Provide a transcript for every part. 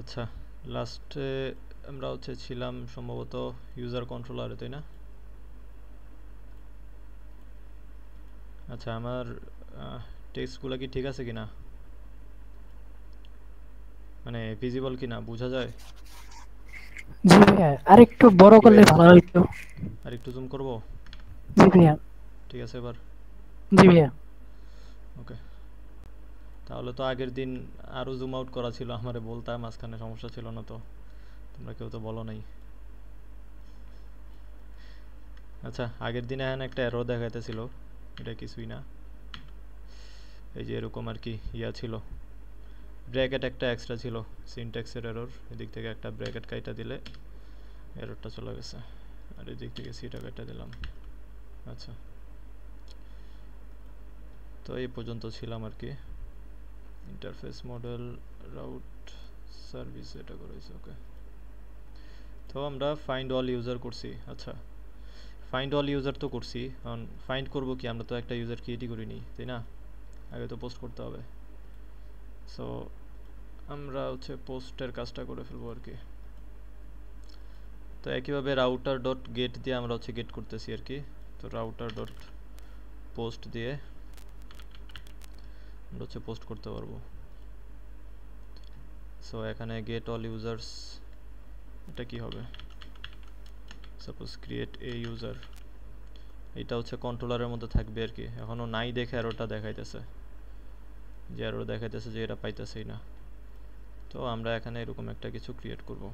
আচ্ছা, লাস্টে আমরা ছিলাম সম্ভবত ইউজার কন্ট্রোলারে, তাই না? আচ্ছা, আমার টেক্সটগুলো কি ঠিক আছে কিনা, মানে ভিজিবল কিনা বোঝা যায়? জি ভাইয়া, আরেকটু বড় কি করলে ভাই, ভালো হইতো। আর একটু জুম করব? জি ভাইয়া। ঠিক আছে এবার? জি ভাইয়া। ওকে, তাহলে তো আগের দিন আরও জুম আউট করা ছিল, আমারে বলতাম, মাঝখানে সমস্যা ছিল না তো? তোমরা কেউ তো বলো নাই। আচ্ছা, আগের দিনে এখানে একটা এরর দেখাইতেছিল, এটা কিছুই না, এই যে এরকম আর কি ইয়া ছিল, ব্র্যাকেট একটা এক্সট্রা ছিল, সিনট্যাক্সের এরর, এদিক থেকে একটা ব্র্যাকেট কাইটা দিলে এররটা চলে গেছে, আর এদিক থেকে সিটা কাইটা দিলাম। আচ্ছা, তো এই পর্যন্ত ছিলাম আর কি। ইন্টারফেস মডেল, রাউট, সার্ভিস, এটা করেছি। ওকে, তো আমরা ফাইন্ড অল ইউজার করছি। আচ্ছা, ফাইন্ড অল ইউজার তো করছি, কারণ ফাইন্ড করব কি, আমরা তো একটা ইউজার ক্রিয়েটই করিনি, তাই না? আগে তো পোস্ট করতে হবে। সো আমরা পোস্টের কাজটা করে ফেলবো আর কি। তো একইভাবে রাউটার ডট গেট দিয়ে আমরা গেট করতেছি আর কি। তো রাউটার ডট পোস্ট দিয়ে আমরা পোস্ট করতে পারবো। সো এখানে গেট অল ইউজার্স, এটা কি হবে? সাপোজ ক্রিয়েট এ ইউজার, এটা কন্ট্রোলারের মধ্যে থাকবে আর কি। এখনও নাই দেখে এররটা দেখাইতেছে, যে এরর দেখাইতেছে যে এটা পাইতেছেই না। তো আমরা এখানে এরকম একটা কিছু ক্রিয়েট করব,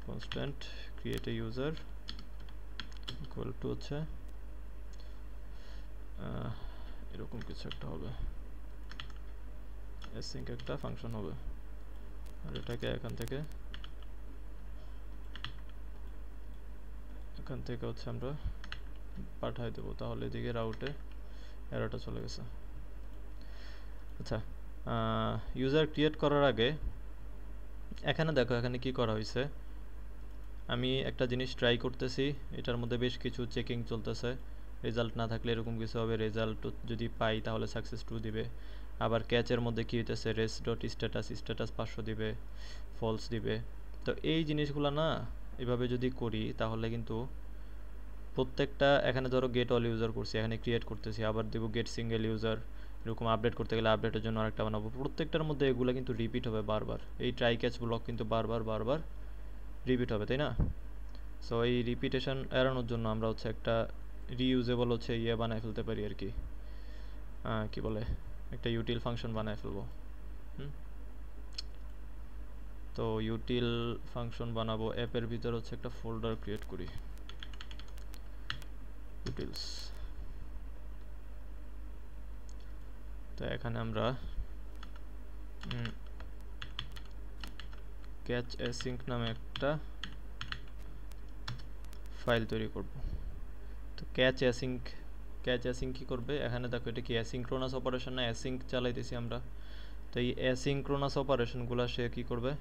constant create a user equal to এরকম কিছু একটা হবে, অ্যাসিঙ্ক একটা ফাংশন হবে, আর এটাকে এখান থেকে আমরা পাঠাই দেবো, তাহলে এদিকে রাউটে এররটা চলে গেছে। আচ্ছা, ইউজার ক্রিয়েট করার আগে এখানে দেখো, এখানে কি করা হয়েছে, আমি একটা জিনিস ট্রাই করতেছি, এটার মধ্যে বেশ কিছু চেকিং চলতেছে, রেজাল্ট না থাকলে এরকম কিছু হবে, রেজাল্ট যদি পাই তাহলে সাকসেস 2 দিবে। আবার ক্যাচের মধ্যে কি হইতেছে, রেস ডট স্ট্যাটাস, স্ট্যাটাস 500 দিবে, ফলস দিবে। তো এই জিনিসগুলো না এভাবে যদি করি তাহলে কিন্তু প্রত্যেকটা, এখানে ধরো গেট অল ইউজার করছি, এখানে ক্রিয়েট করতেছি, আবার দেবো গেট সিঙ্গেল ইউজার, এরকম আপডেট করতে গেলে আপডেটের জন্য আরেকটা বানাবো, প্রত্যেকটার মধ্যে এগুলো কিন্তু রিপিট হবে বারবার, এই ট্রাই ক্যাচ ব্লক কিন্তু বারবার বারবার রিপিট হবে, তাই না? সো এই রিপিটেশন এড়ানোর জন্য আমরা একটা রিইউজেবল ইয়ে বানায় ফেলতে পারি আর কি, কি বলে, একটা ইউটিল ফাংশন বানায় ফেলবো। তো ইউটিল ফাংশন বানাবো, অ্যাপের ভিতর একটা ফোল্ডার ক্রিয়েট করি, ইউটিলস। তো এখানে আমরা ক্যাচ অ্যাসিঙ্ক নামে একটা ফাইল তৈরি করব। তো ক্যাচ অ্যাসিঙ্ক কি করবে, এখানে দেখো এটা কি অ্যাসিঙ্ক্রোনাস অপারেশন না অ্যাসিঙ্ক চালাইতেছি আমরা। তো এই অ্যাসিঙ্ক্রোনাস অপারেশনগুলো সে কি করবে,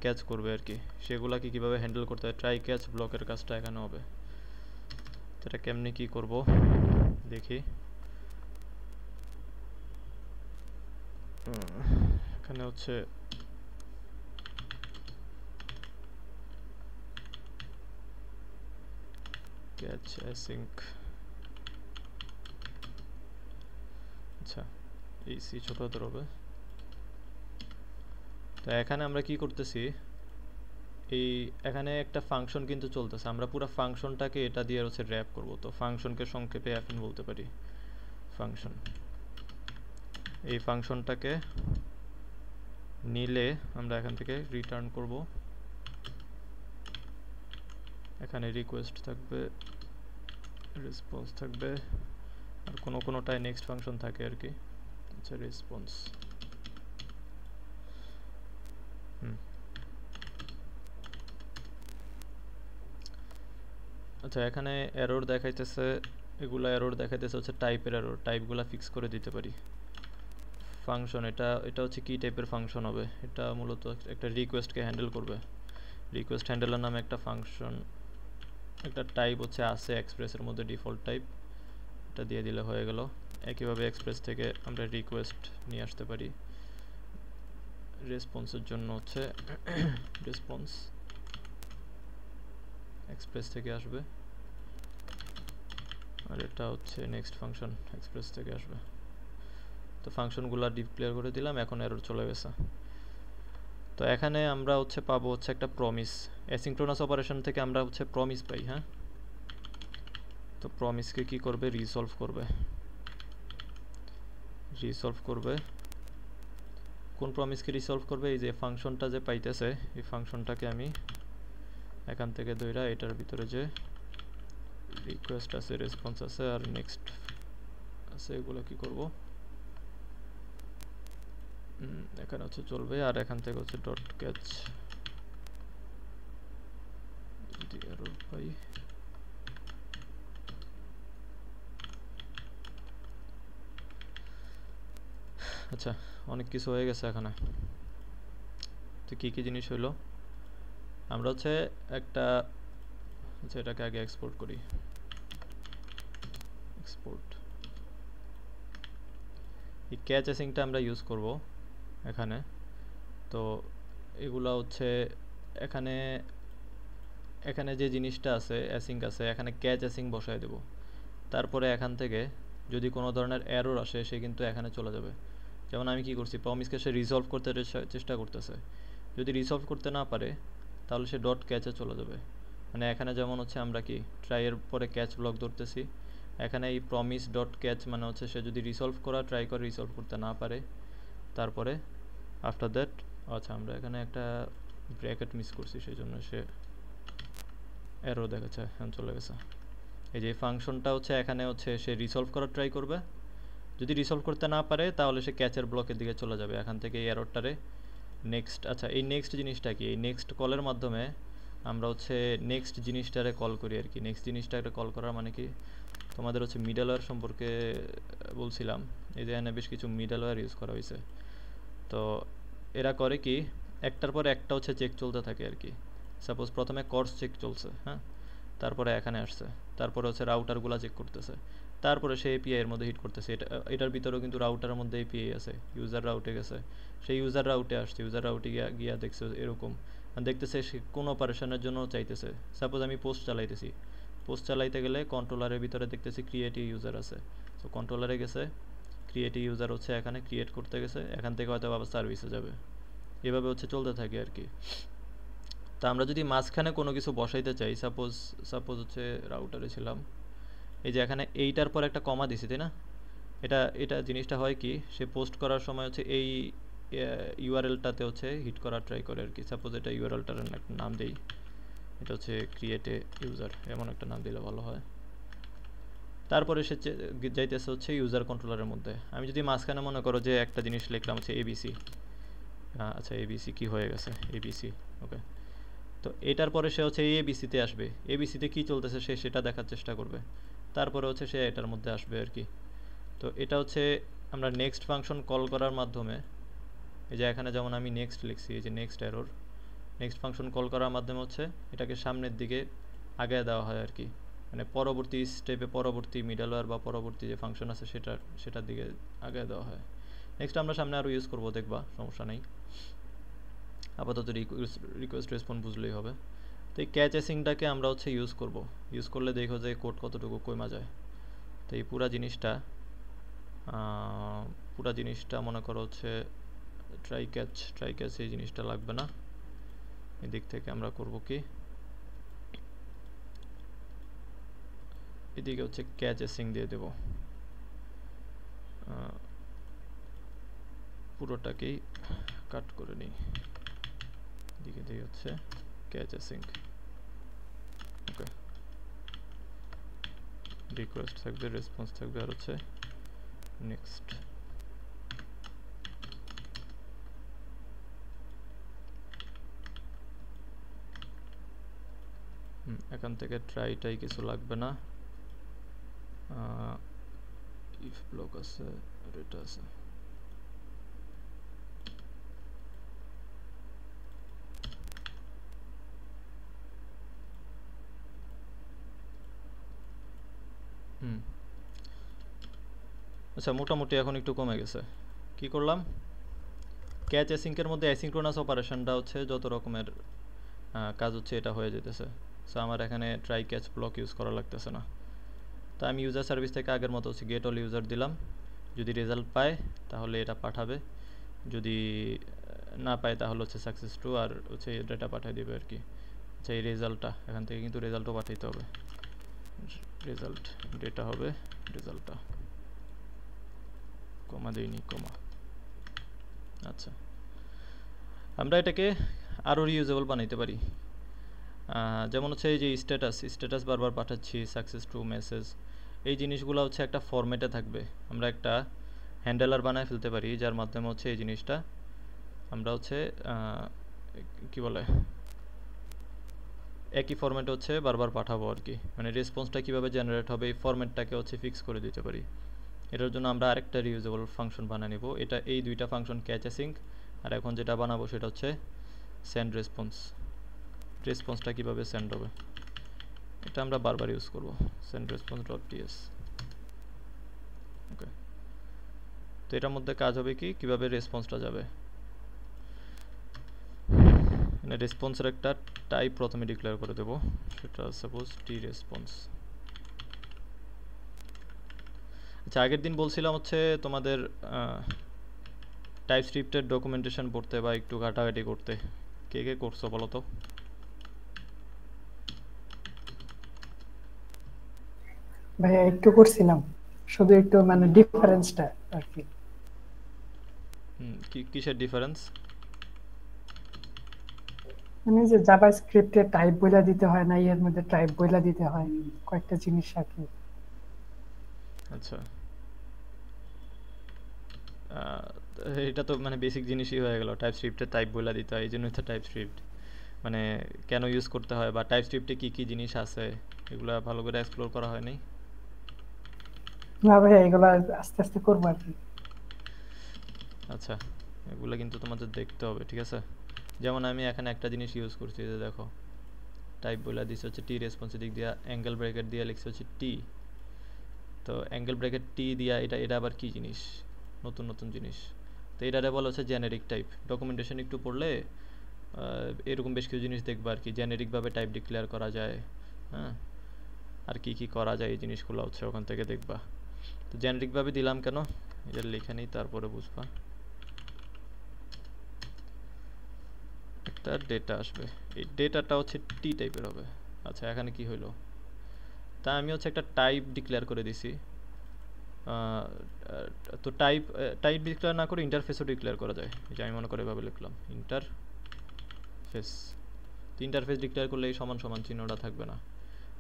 ক্যাচ করবে আর কি। সেগুলাকে কিভাবে হ্যান্ডেল করতে হয়, ট্রাই ক্যাচ ব্লকের কাজটা এখানে হবে। তো এটা কেমনি কি করব দেখি। এখানে ক্যাচ অ্যাসিঙ্ক, আচ্ছা এই সি ছোট হাতের হবে। তো এখানে আমরা কি করতেছি, এই এখানে একটা ফাংশন কিন্তু চলতেছে, আমরা পুরো ফাংশনটাকে এটা দিয়ে র্যাপ করব। তো ফাংশনকে সংক্ষেপে এফএন বলতে পারি, ফাংশন। এই ফাংশনটাকে নিলে আমরা এখান থেকে রিটার্ন করব, এখানে রিকোয়েস্ট থাকবে, রেসপন্স থাকবে, আর কোনোটায় নেক্সট ফাংশন থাকে আর কি। আচ্ছা, রেসপন্স। আচ্ছা, এখানে এরর দেখাইতেছে, এগুলা এরর দেখাইতেছে টাইপের এরর, টাইপগুলা ফিক্স করে দিতে পারি। ফাংশন, এটা কি টাইপের ফাংশন হবে, এটা মূলত একটা রিকোয়েস্টকে হ্যান্ডেল করবে। রিকোয়েস্ট হ্যান্ডেলার নামে একটা ফাংশন, একটা টাইপ আছে এক্সপ্রেসের মধ্যে, ডিফল্ট টাইপ, এটা দিয়ে দিলে হয়ে গেল। একইভাবে এক্সপ্রেস থেকে আমরা রিকোয়েস্ট নিয়ে আসতে পারি, রেসপন্সের জন্য হচ্ছে রেসপন্স এক্সপ্রেস থেকে আসবে, আর এটা হচ্ছে নেক্সট ফাংশন এক্সপ্রেস থেকে আসবে। তো ফাংশনগুলো ডিক্লেয়ার করে দিলাম, এখন এরর চলে গেছে। তো এখানে আমরা হচ্ছে পাবো হচ্ছে একটা প্রমিস, অ্যাসিঙ্ক্রোনাস অপারেশন থেকে আমরা হচ্ছে প্রমিস পাই। হ্যাঁ, তো প্রমিসকে কি করবে, রিসলভ করবে। কোন প্রমিসকে রিসলভ করবে, এই যে ফাংশনটা যে পাইতেছে এই ফাংশনটাকে আমি এখান থেকে ধইরা এটার ভিতরে যে রিকোয়েস্ট আছে, রেসপন্স আছে আর নেক্সট আছে, এগুলো কি করব, এখানে হচ্ছে চলবে। আর এখান থেকে হচ্ছে ডট ক্যাচ, যদি এরর পাই আচ্ছা, অনেক কিছু হয়ে গেছে এখানে। তো কি কি জিনিস হইলো, আমরা হচ্ছে একটা, আচ্ছা এটাকে আগে এক্সপোর্ট করি, এক্সপোর্ট। এই ক্যাচ অ্যাসিংটা আমরা ইউজ করব এখানে। তো এগুলা হচ্ছে এখানে এখানে যে জিনিসটা আছে অ্যাসিং আছে, এখানে ক্যাচ অ্যাসিং বসায় দেব। তারপরে এখান থেকে যদি কোনো ধরনের এরর আসে সে কিন্তু এখানে চলে যাবে। যেমন আমি কি করছি, প্রমিসকে সে রিসলভ করতে চেষ্টা করতেছে, যদি রিসলভ করতে না পারে তাহলে সে ডট ক্যাচে চলে যাবে। মানে এখানে যেমন হচ্ছে আমরা কি ট্রাইয়ের পরে ক্যাচ ব্লক ধরতেছি, এখানে এই প্রমিস ডট ক্যাচ মানে হচ্ছে সে যদি রিসলভ করা ট্রাই করে রিসলভ করতে না পারে, তারপরে আফটার দ্যাট, আচ্ছা আমরা এখানে একটা ব্র্যাকেট মিস করছি সেই জন্য সে এরর দেখাচ্ছে, এখন চলে গেছে। এই যে ফাংশনটা হচ্ছে এখানে হচ্ছে সে রিসলভ করার ট্রাই করবে, যদি রিসলভ করতে না পারে তাহলে সে ক্যাচের ব্লকের দিকে চলে যাবে। এখান থেকে এই এররটারে নেক্সট, আচ্ছা এই নেক্সট জিনিসটা কি, এই নেক্সট কলের মাধ্যমে আমরা হচ্ছে নেক্সট জিনিসটারে কল করি আর কি। নেক্সট জিনিসটাকে কল করার মানে কি, তোমাদের হচ্ছে মিডলওয়্যার সম্পর্কে বলছিলাম, এই যে এখানে বেশ কিছু মিডলওয়্যার ইউজ করা হয়েছে। তো এরা করে কি, একটার পর একটা হচ্ছে চেক চলতে থাকে আর কি। সাপোজ প্রথমে কোর্স চেক চলছে, হ্যাঁ, তারপরে এখানে আসছে, তারপরে হচ্ছে রাউটারগুলো চেক করতেছে, তারপরে সে এপিআই এর মধ্যে হিট করতেছে। এটার ভিতরেও কিন্তু রাউটারের মধ্যে এপিআই আছে, ইউজার রাউটে গেছে, সেই ইউজার রাউটে আসছে, ইউজার রাউটে গিয়া দেখছে এরকম, দেখতেছে সে কোন অপারেশনের জন্য চাইতেছে। সাপোজ আমি পোস্ট চালাইতেছি, পোস্ট চালাইতে গেলে কন্ট্রোলারের ভিতরে দেখতেছি ক্রিয়েটিভ ইউজার আছে, তো কন্ট্রোলারে গেছে, ক্রিয়েটিভ ইউজার হচ্ছে এখানে ক্রিয়েট করতে গেছে, এখান থেকে হয়তো আবার সার্ভিসে যাবে, এভাবে হচ্ছে চলতে থাকে আর কি। তা আমরা যদি মাঝখানে কোনো কিছু বসাইতে চাই, সাপোজ হচ্ছে রাউটারে ছিলাম, এই যে এখানে এইটার পর একটা কমা দিছি তাই না, এটা জিনিসটা হয় কি, সে পোস্ট করার সময় হচ্ছে এই ইউআরএলটাতে হচ্ছে হিট করার ট্রাই করে আর কি। সাপোজ এটা ইউআরএলটার একটা নাম দেই, এটা হচ্ছে ক্রিয়েট এ ইউজার, এমন একটা নাম দিলে ভালো হয়। তারপরে সে যাইতেছে হচ্ছে ইউজার কন্ট্রোলারের মধ্যে। আমি যদি মাঝখানে মনে করো যে একটা জিনিস লিখলাম হচ্ছে এবিসি, আচ্ছা এবিসি কি হয়ে গেছে, এবিসি ওকে, তো এটার পরে সে হচ্ছে এবিসিতে আসবে, এবিসিতে কি চলতেছে সে সেটা দেখার চেষ্টা করবে, তারপরে হচ্ছে সে এটার মধ্যে আসবে আর কি। তো এটা হচ্ছে আমরা নেক্সট ফাংশন কল করার মাধ্যমে, এই যে এখানে যেমন আমি নেক্সট লিখছি, এই যে next error, next function call করার মাধ্যমে হচ্ছে এটাকে সামনের দিকে আগায় দেওয়া হয় আর কি। মানে পরবর্তী স্টেপে পরবর্তী মিডলওয়্যার বা পরবর্তী যে ফাংশন আছে সেটার দিকে আগায় দেওয়া হয়। নেক্সট আমরা সামনে আরও ইউজ করবো, দেখবা সমস্যা নেই। আপাতত রিকোয়েস্ট রেসপন্স বুঝলেই হবে। তো এই ক্যাচ অ্যাসিংটাকে আমরা হচ্ছে ইউজ করলে দেখো যে কোড কতটুকু কমা যায়। তো এই পুরা জিনিসটা মনে করো হচ্ছে ট্রাই ক্যাচ এই জিনিসটা লাগবে না, এদিক থেকে আমরা করব কি, এদিকে হচ্ছে ক্যাচ অ্যাসিং দিয়ে দেব, পুরোটাকেই কাট করে নিই, এদিকে দিয়ে হচ্ছে ক্যাচ অ্যাসিং, ওকে, রিকোয়েস্ট থাকবে, রেসপন্স থাকবে, আর হচ্ছে নেক্সট। এখান থেকে ট্রাইটাই কিছু লাগবে না, ইফ ব্লক আছে আর এটা আছে। আচ্ছা মোটামুটি এখন একটু কমে গেছে। কি করলাম, ক্যাচ অ্যাসিঙ্কের মধ্যে অ্যাসিঙ্ক্রোনাস অপারেশনটা হচ্ছে যত রকমের কাজ হচ্ছে এটা হয়ে যেতেছে। সো আমার এখানে ট্রাই ক্যাচ ব্লক ইউজ করা লাগতেছে না। তো আমি ইউজার সার্ভিস থেকে আগের মতো হচ্ছে গেট অল ইউজার দিলাম, যদি রেজাল্ট পায় তাহলে এটা পাঠাবে, যদি না পায় তাহলে হচ্ছে সাকসেস টু আর হচ্ছে ডেটা পাঠিয়ে দেবে আর কি। আচ্ছা এই রেজাল্টটা এখান থেকে কিন্তু রেজাল্টও পাঠাইতে হবে, রেজাল্ট ডেটা হবে রেজাল্টটা, কমা দেইনি কমা। আচ্ছা আমরা এটাকে আরও রিউজেবল বানাইতে পারি, যেমন হচ্ছে এই যে স্ট্যাটাস বারবার পাঠাচ্ছি, সাকসেস টু মেসেজ, এই জিনিসগুলো হচ্ছে একটা ফরম্যাটে থাকবে। আমরা একটা হ্যান্ডেলার বানায় ফেলতে পারি যার মাধ্যমে হচ্ছে এই জিনিসটা আমরা হচ্ছে কি বলে একই ফরম্যাটে হচ্ছে বারবার পাঠাবো আর কি, মানে রেসপন্সটা কীভাবে জেনারেট হবে এই ফরম্যাটটাকে হচ্ছে ফিক্স করে দিতে পারি। এটার জন্য আমরা আরেকটা রিউজেবল ফাংশন বানিয়ে নেব। এটা এই দুইটা ফাংশন ক্যাচ অ্যাসিঙ্ক, আর এখন যেটা বানাবো সেটা হচ্ছে সেন্ড রেসপন্স। রেসপন্সটা কীভাবে সেন্ড হবে এটা আমরা বারবার ইউজ করব, সেন্ড রেসপন্স ডট টিএস। ওকে, তো এটার মধ্যে কাজ হবে কি কীভাবে রেসপন্সটা যাবে, মানে রেসপন্সের একটা টাইপ প্রথমে ডিক্লেয়ার করে দেব, সেটা সাপোজ টি রেসপন্স। আচ্ছা আগের দিন বলছিলাম হচ্ছে তোমাদের টাইপস্ক্রিপ্টের ডকুমেন্টেশন পড়তে বা একটু ঘাটাঘাটি করতে, কে কে করছো বলো তো? ভাইয়া একটু করছিলাম, শুধু একটু মানে ডিফারেন্সটা আর কি। কিসের ডিফারেন্স? মানে যে জাভাস্ক্রিপ্টে টাইপ বইলা দিতে হয় না, এর মধ্যে টাইপ বইলা দিতে হয়, কয়েকটা জিনিস আর কি। আচ্ছা এটা তো মানে বেসিক জিনিসই হয়ে গেল, টাইপস্ক্রিপ্টে টাইপ বলে দিতে হয়, এই জন্যই তো টাইপস্ক্রিপ্ট। মানে কেন ইউজ করতে হয় বা টাইপস্ক্রিপ্টে কী কী জিনিস আছে এগুলো ভালো করে এক্সপ্লোর করা হয়নি। না ভাইয়া এগুলা আস্তে আস্তে করবো আর কি। আচ্ছা এগুলো কিন্তু তোমাদের দেখতে হবে, ঠিক আছে? যেমন আমি এখানে একটা জিনিস ইউজ করছি, যে দেখো টাইপ বলে দিচ্ছে হচ্ছে টি রেসপন্সের দিক দিয়া অ্যাঙ্গেল ব্র্যাকেট দিয়ে লিখছে হচ্ছে টি। তো অ্যাঙ্গেল ব্র্যাকেট টি দিয়া এটা আবার কী জিনিস, নতুন নতুন জিনিস। তো এটারে বলা হচ্ছে জেনেরিক টাইপ। ডকুমেন্টেশন একটু পড়লে এরকম বেশ কিছু জিনিস দেখবা আর কি, জেনেরিকভাবে টাইপ ডিক্লেয়ার করা যায়, হ্যাঁ, আর কি কি করা যায় এই জিনিসগুলো হচ্ছে ওখান থেকে দেখবা। তো জেনেরিকভাবে দিলাম কেন এটা লিখে নিই তারপরে বুঝবা। একটা ডেটা আসবে, এই ডেটাটা হচ্ছে টি টাইপের হবে। আচ্ছা এখানে কি হইলো, তা আমি হচ্ছে একটা টাইপ ডিক্লেয়ার করে দিছি। তো টাইপ ডিক্লেয়ার না করে ইন্টারফেসও ডিক্লেয়ার করা যায়, যে আমি মনে করে এভাবে লিখলাম ইন্টারফেস। তো ইন্টারফেস ডিক্লেয়ার করলে এই সমান সমান চিহ্নটা থাকবে না,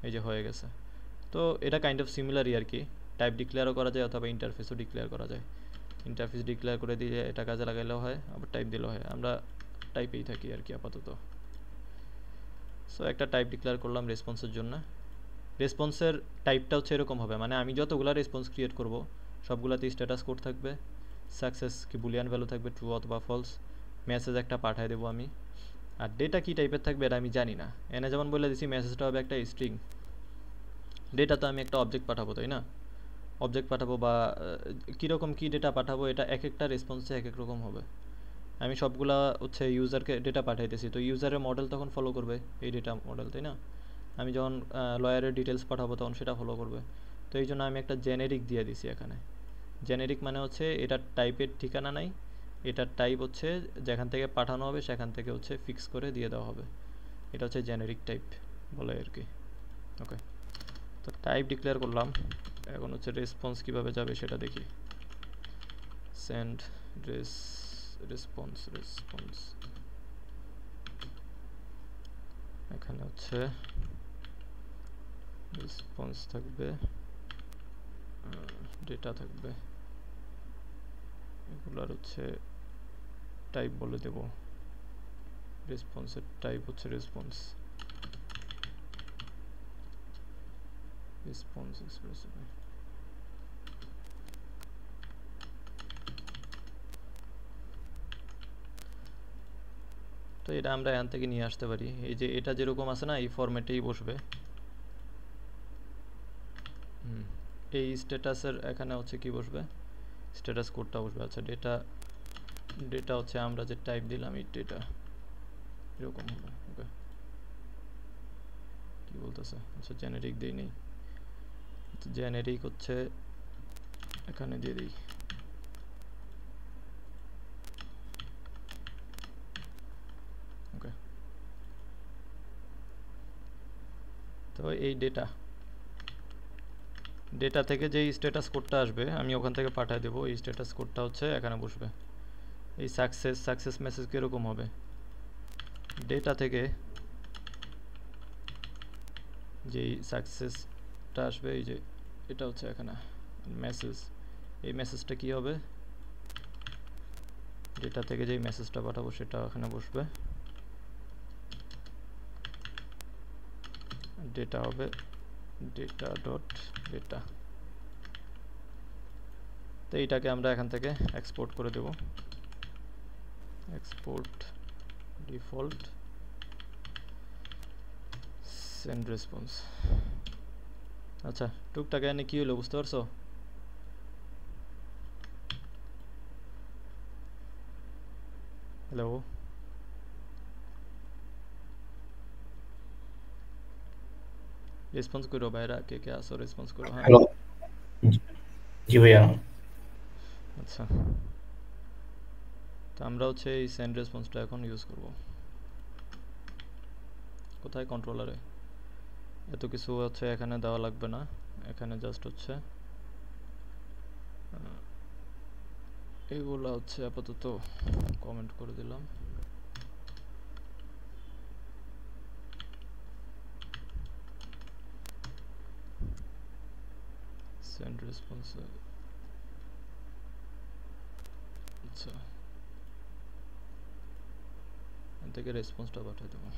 এই যে হয়ে গেছে। তো এটা কাইন্ড অফ সিমিলারই আর কি, টাইপ ডিক্লেয়ারও করা যায় অথবা ইন্টারফেসও ডিক্লেয়ার করা যায়। ইন্টারফেস ডিক্লেয়ার করে দিয়ে এটা কাজে লাগাইলেও হয়, আবার টাইপ দিলেও হয়, আমরা টাইপেই থাকি আর কি আপাতত। সো একটা টাইপ ডিক্লেয়ার করলাম রেসপন্সের জন্য। রেসপন্সের টাইপটা হচ্ছে এরকম হবে, মানে আমি যতগুলো রেসপন্স ক্রিয়েট করব সবগুলোতেই স্ট্যাটাস কোড থাকবে, সাকসেস কি বুলিয়ান ভ্যালু থাকবে ট্রু অথবা ফলস, মেসেজ একটা পাঠিয়ে দেবো আমি। আর ডেটা কী টাইপের থাকবে এটা আমি জানি না, এনে যেমন বলে দিছি মেসেজটা হবে একটা স্ট্রিং। ডেটা তো আমি একটা অবজেক্ট পাঠাবো তাই না, অবজেক্ট পাঠাবো বা কীরকম কী ডেটা পাঠাবো এটা এক একটা রেসপন্সে এক এক রকম হবে। আমি সবগুলা হচ্ছে ইউজারকে ডেটা পাঠাইতেছি, তো ইউজারের মডেল তখন ফলো করবে এই ডেটা মডেল তাই না। আমি যখন লয়ারের ডিটেলস পাঠাবো তখন সেটা ফলো করবে। তো এই জন্য আমি একটা জেনেরিক দিয়ে দিছি এখানে। জেনেরিক মানে হচ্ছে এটার টাইপের ঠিকানা নাই, এটার টাইপ হচ্ছে যেখান থেকে পাঠানো হবে সেখান থেকে হচ্ছে ফিক্স করে দিয়ে দেওয়া হবে, এটা হচ্ছে জেনেরিক টাইপ বলে আর কি। ওকে, তো টাইপ ডিক্লেয়ার করলাম, এখন হচ্ছে রেসপন্স কীভাবে যাবে সেটা দেখি। সেন্ড রেসপন্স এখানে হচ্ছে রেসপন্স থাকবে, ডেটা থাকবে, এগুলার হচ্ছে টাইপ বলে দেব। রেসপন্সের টাইপ হচ্ছে রেসপন্স এক্সপ্রেসিভ। তো এটা আমরা এখান থেকে নিয়ে আসতে পারি, এই যে এটা যেরকম আছে না এই ফরম্যাটেই বসবে। এই স্ট্যাটাসের এখানে হচ্ছে কি বসবে, স্ট্যাটাস কোডটা বসবে। আচ্ছা ডেটা ডেটা হচ্ছে আমরা যে টাইপ দিলাম এই ডেটা এরকম হবে। ওকে, কি বলতেছে? আচ্ছা জেনারিক দিই নেই, জেনারিক হচ্ছে এখানে দিয়ে দিই। ওকে, তো এই ডেটা থেকে যেই স্ট্যাটাস কোডটা আসবে আমি ওখান থেকে পাঠিয়ে দেবো। এই স্ট্যাটাস কোডটা হচ্ছে এখানে বসবে। এই সাকসেস মেসেজ কীরকম হবে? ডেটা থেকে যেই সাকসেসটা আসবে, এই যে এটা হচ্ছে এখানে মেসেজ, এই মেসেজটা কি হবে? ডেটা থেকে যেই মেসেজটা পাঠাবো সেটা এখানে বসবে। ডেটা হবে ডেটা ডট ডেটা। তো এইটাকে আমরা এখান থেকে এক্সপোর্ট করে দেব। Export default send response. আচ্ছা, টুকটাক এনে কি হলো বুঝতে পারছো? হ্যালো, রেসপন্স করো ভাইরা, কে কে আসো রেসপন্স করো। হ্যাঁ হ্যালো, জি ভাইয়া। আচ্ছা, তো আমরা হচ্ছে এই সেন্ড রেসপন্সটা এখন ইউজ করব। কোথায় কন্ট্রোলারে? এত কিছু হচ্ছে এখানে দেওয়া লাগবে না, এখানে জাস্ট হচ্ছে এগুলো হচ্ছে আপাতত কমেন্ট করে দিলাম। সেন্ড রেসপন্স, আচ্ছা এখান থেকে রেসপন্সটা পাঠিয়ে দেবো।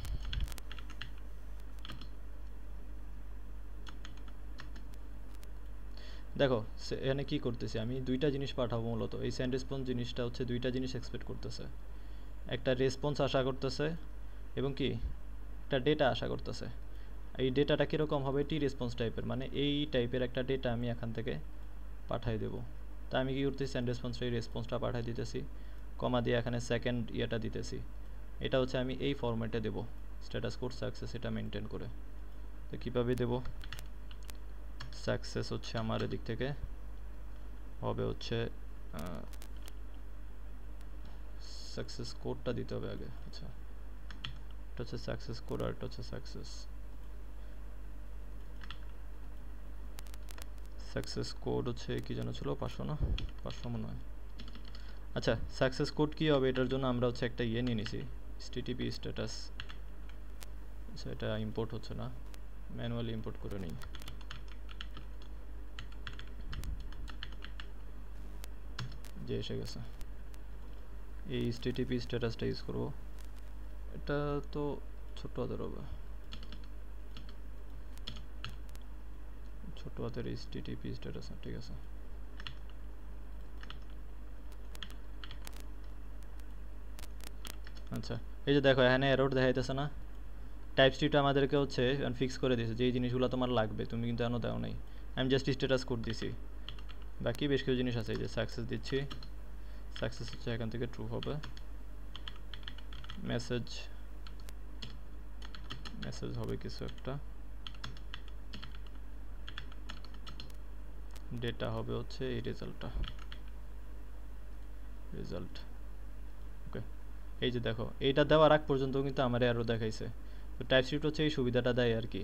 দেখো এখানে কি করতেছি আমি, দুইটা জিনিস পাঠাবো মূলত। এই সেন্ড রেসপন্স জিনিসটা হচ্ছে দুইটা জিনিস এক্সপেক্ট করতেছে, একটা রেসপন্স আশা করতেছে এবং কি একটা ডেটা আশা করতেছে। এই ডেটাটা কীরকম হবে? টি রেসপন্স টাইপের, মানে এই টাইপের একটা ডেটা আমি এখান থেকে পাঠাই দেব। তা আমি কি করতেছি, সেন্ড রেসপন্সে এই রেসপন্সটা পাঠাই দিতেছি, কমা দিয়ে এখানে সেকেন্ড ইয়েটা দিতেছি। এটা হচ্ছে আমি এই ফরম্যাটে দেব, স্ট্যাটাস কোড সাকসেস এটা মেনটেন করে। তো কীভাবে দেব? সাকসেস হচ্ছে আমার এদিক থেকে হবে হচ্ছে সাকসেস কোডটা দিতে হবে আগে। আচ্ছা, এটা হচ্ছে সাকসেস কোড আর এটা হচ্ছে সাকসেস কোড হচ্ছে কি যেন ছিল, 500 না 500 মনে হয়। আচ্ছা, সাকসেস কোড কি হবে এটার জন্য আমরা হচ্ছে একটা ইয়ে নিয়ে নিছি, http স্ট্যাটাস। আচ্ছা, এটা ইম্পোর্ট হচ্ছে না, ম্যানুয়ালি ইম্পোর্ট করে নিই। যে এসে গেছে, এই http স্ট্যাটাসটা ইউজ করব। এটা তো ছোট হাতের হবে, ছোট হাতের http স্ট্যাটাস, ঠিক আছে। আচ্ছা, এই যে দেখো এখানে এরর দেখাইতেছে না? টাইপস্ক্রিপ্ট আমাদেরকে হচ্ছে ফিক্স করে দিয়েছে যে এই জিনিসগুলো তোমার লাগবে, তুমি কিন্তু এখনো দাও নাই। আমি জাস্ট স্ট্যাটাস কোড দিছি, বাকি বেশ কিছু জিনিস আছে। এই যে সাকসেস দিচ্ছি, সাকসেস হচ্ছে এখান থেকে ট্রু হবে। মেসেজ হবে কিছু একটা, ডেটা হবে হচ্ছে এই রেজাল্ট। ওকে, এই যে দেখো এইটা দেওয়ার আগ পর্যন্ত কিন্তু আমার এরর দেখাইছে। তো টাইপস্ক্রিপ্ট হচ্ছে এই সুবিধাটা দেয় আর কি,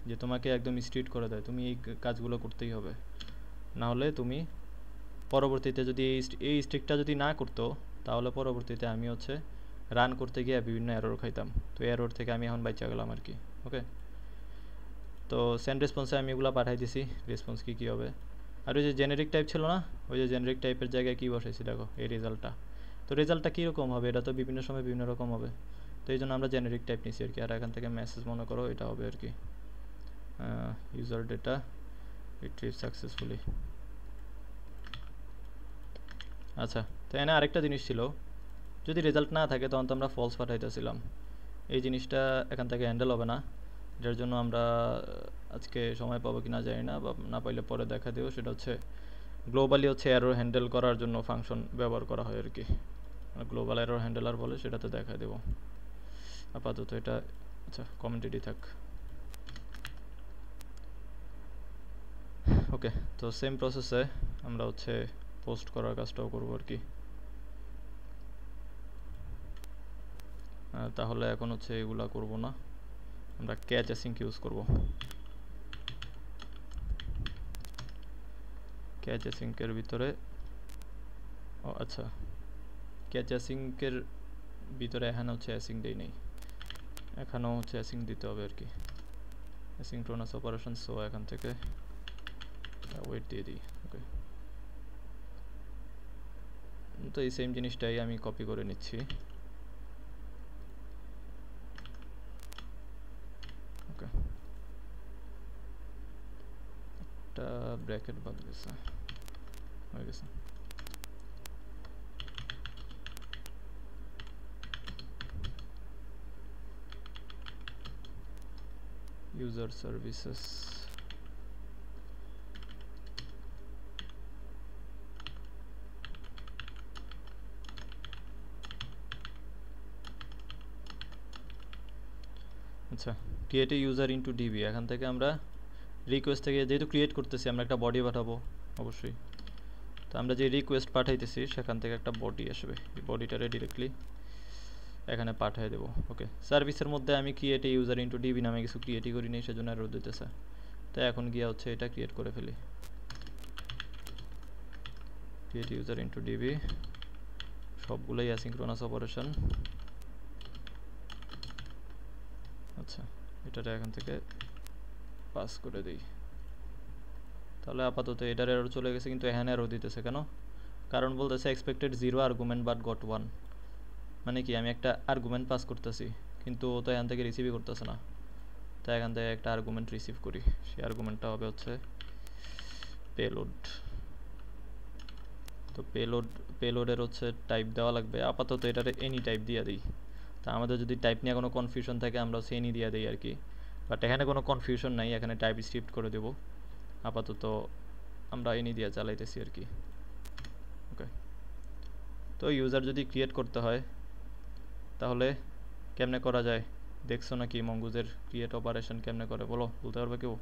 যে তোমাকে একদম স্ট্রিক্ট করে দেয়, তুমি এই কাজগুলো করতেই হবে, না হলে তুমি পরবর্তীতে যদি এই স্ট্রিক্টটা যদি না করতো তাহলে পরবর্তীতে আমি হচ্ছে রান করতে গিয়ে বিভিন্ন এরর খাইতাম। তো এরর থেকে আমি এখন বাইচা গেলাম আর কি। ওকে, তো সেন্ড রেসপন্সে আমি এগুলো পাঠাই দিছি, রেসপন্স কী হবে। আর ওই যে জেনারিক টাইপ ছিল না, ওই যে জেনারিক টাইপের জায়গায় কী বসাইছি দেখো, এই রেজাল্টটা। তো রেজাল্টটা কীরকম হবে? এটা তো বিভিন্ন সময় বিভিন্ন রকম হবে, তো এই জন্য আমরা জেনারিক টাইপ নিছি আর কি। আর এখান থেকে মেসেজ মনে করো এটা হবে আর কি, ইউজার ডেটা রিট্রিভ সাকসেসফুলি। আচ্ছা, তো এখানে আরেকটা জিনিস ছিল, যদি রেজাল্ট না থাকে তখন তো আমরা ফলস পাঠাইতেছিলাম। এই জিনিসটা এখান থেকে হ্যান্ডেল হবে না, যার জন্য আমরা আজকে সময় পাবো কি না জানি না, বা না পাইলে পরে দেখা দেবো। সেটা হচ্ছে গ্লোবালি হচ্ছে এরর হ্যান্ডেল করার জন্য ফাংশন ব্যবহার করা হয় আর কি। গ্লোবাল এরর হ্যান্ডলার বলে, সেটাতে দেখায় দেব। আপাতত এটা আচ্ছা কমেন্টেডই থাক। ওকে, তো সেম প্রসেসে আমরা হচ্ছে পোস্ট করার কাজটাও করবো আর কি। তাহলে এখন হচ্ছে এগুলা করব না, আমরা ক্যাচ অ্যাসিঙ্ক ইউজ করব। ক্যাচ অ্যাসিঙ্কের ভিতরে আচ্ছা ক্যাচ অ্যাসিঙ্কের ভিতরে এখানে হচ্ছে অ্যাসিঙ্ক দেই নেই, এখানেও হচ্ছে অ্যাসিঙ্ক দিতে হবে আর কি, অ্যাসিঙ্ক্রোনাস অপারেশন। সো এখান থেকে ওয়েট দিয়ে দিই। ওকে, তো এই সেম জিনিসটাই আমি কপি করে নিচ্ছি। ওকে, একটা ব্র্যাকেট বাদ গেছে, হয়ে গেছে। ইউজার সার্ভিসেস, আচ্ছা create a user into DB. এখান থেকে আমরা রিকোয়েস্ট থেকে যেহেতু ক্রিয়েট করতেছি, আমরা একটা বডি পাঠাবো অবশ্যই। তো আমরা যে রিকোয়েস্ট পাঠাইতেছি সেখান থেকে একটা বডি আসবে, এই বডিটারে ডিরেক্টলি এখানে পাঠিয়ে দেবো। ওকে, সার্ভিসের মধ্যে আমি create a user into DB নামে কিছু ক্রিয়েটই করি নেই, সেজন্য এরর দিতেছে। তো এখন গিয়ে হচ্ছে এটা ক্রিয়েট করে ফেলি, ক্রিয়েট ইউজার ইনটু ডিবি, সবগুলোই অ্যাসিঙ্ক্রোনাস অপারেশন। আচ্ছা, এটারে এখান থেকে পাস করে দেই। তাহলে আপাতত এটার এরর চলে গেছে, কিন্তু এখানে এরর দিতেছে কেন? কারণ বলতেছে এক্সপেক্টেড 0 আর্গুমেন্ট বাট গট 1। মানে কি, আমি একটা আর্গুমেন্ট পাস করতেছি কিন্তু ও তো এখান থেকে রিসিভই করতেছে না। তাই এখান থেকে একটা আর্গুমেন্ট রিসিভ করি, সেই আর্গুমেন্টটা হবে হচ্ছে পেলোড। তো পেলোডের হচ্ছে টাইপ দেওয়া লাগবে। আপাতত এটারে এনি টাইপ দিয়ে দিই। তা আমাদের যদি টাইপ নিয়ে কোনো কনফিউশন থাকে আমরা হচ্ছে এনি দিয়ে দিই আর কি, বাট এখানে কোনো কনফিউশন নাই, এখানে টাইপ স্ক্রিপ্ট করে দেবো। আপাতত আমরা এনি দিয়ে চালাইতেছি আর কি। ওকে, তো ইউজার যদি ক্রিয়েট করতে হয় তাহলে কেমনে করা যায়? দেখছো নাকি মঙ্গুজের ক্রিয়েট অপারেশন কেমনে করে, বলো, বলতে পারবে কেউ?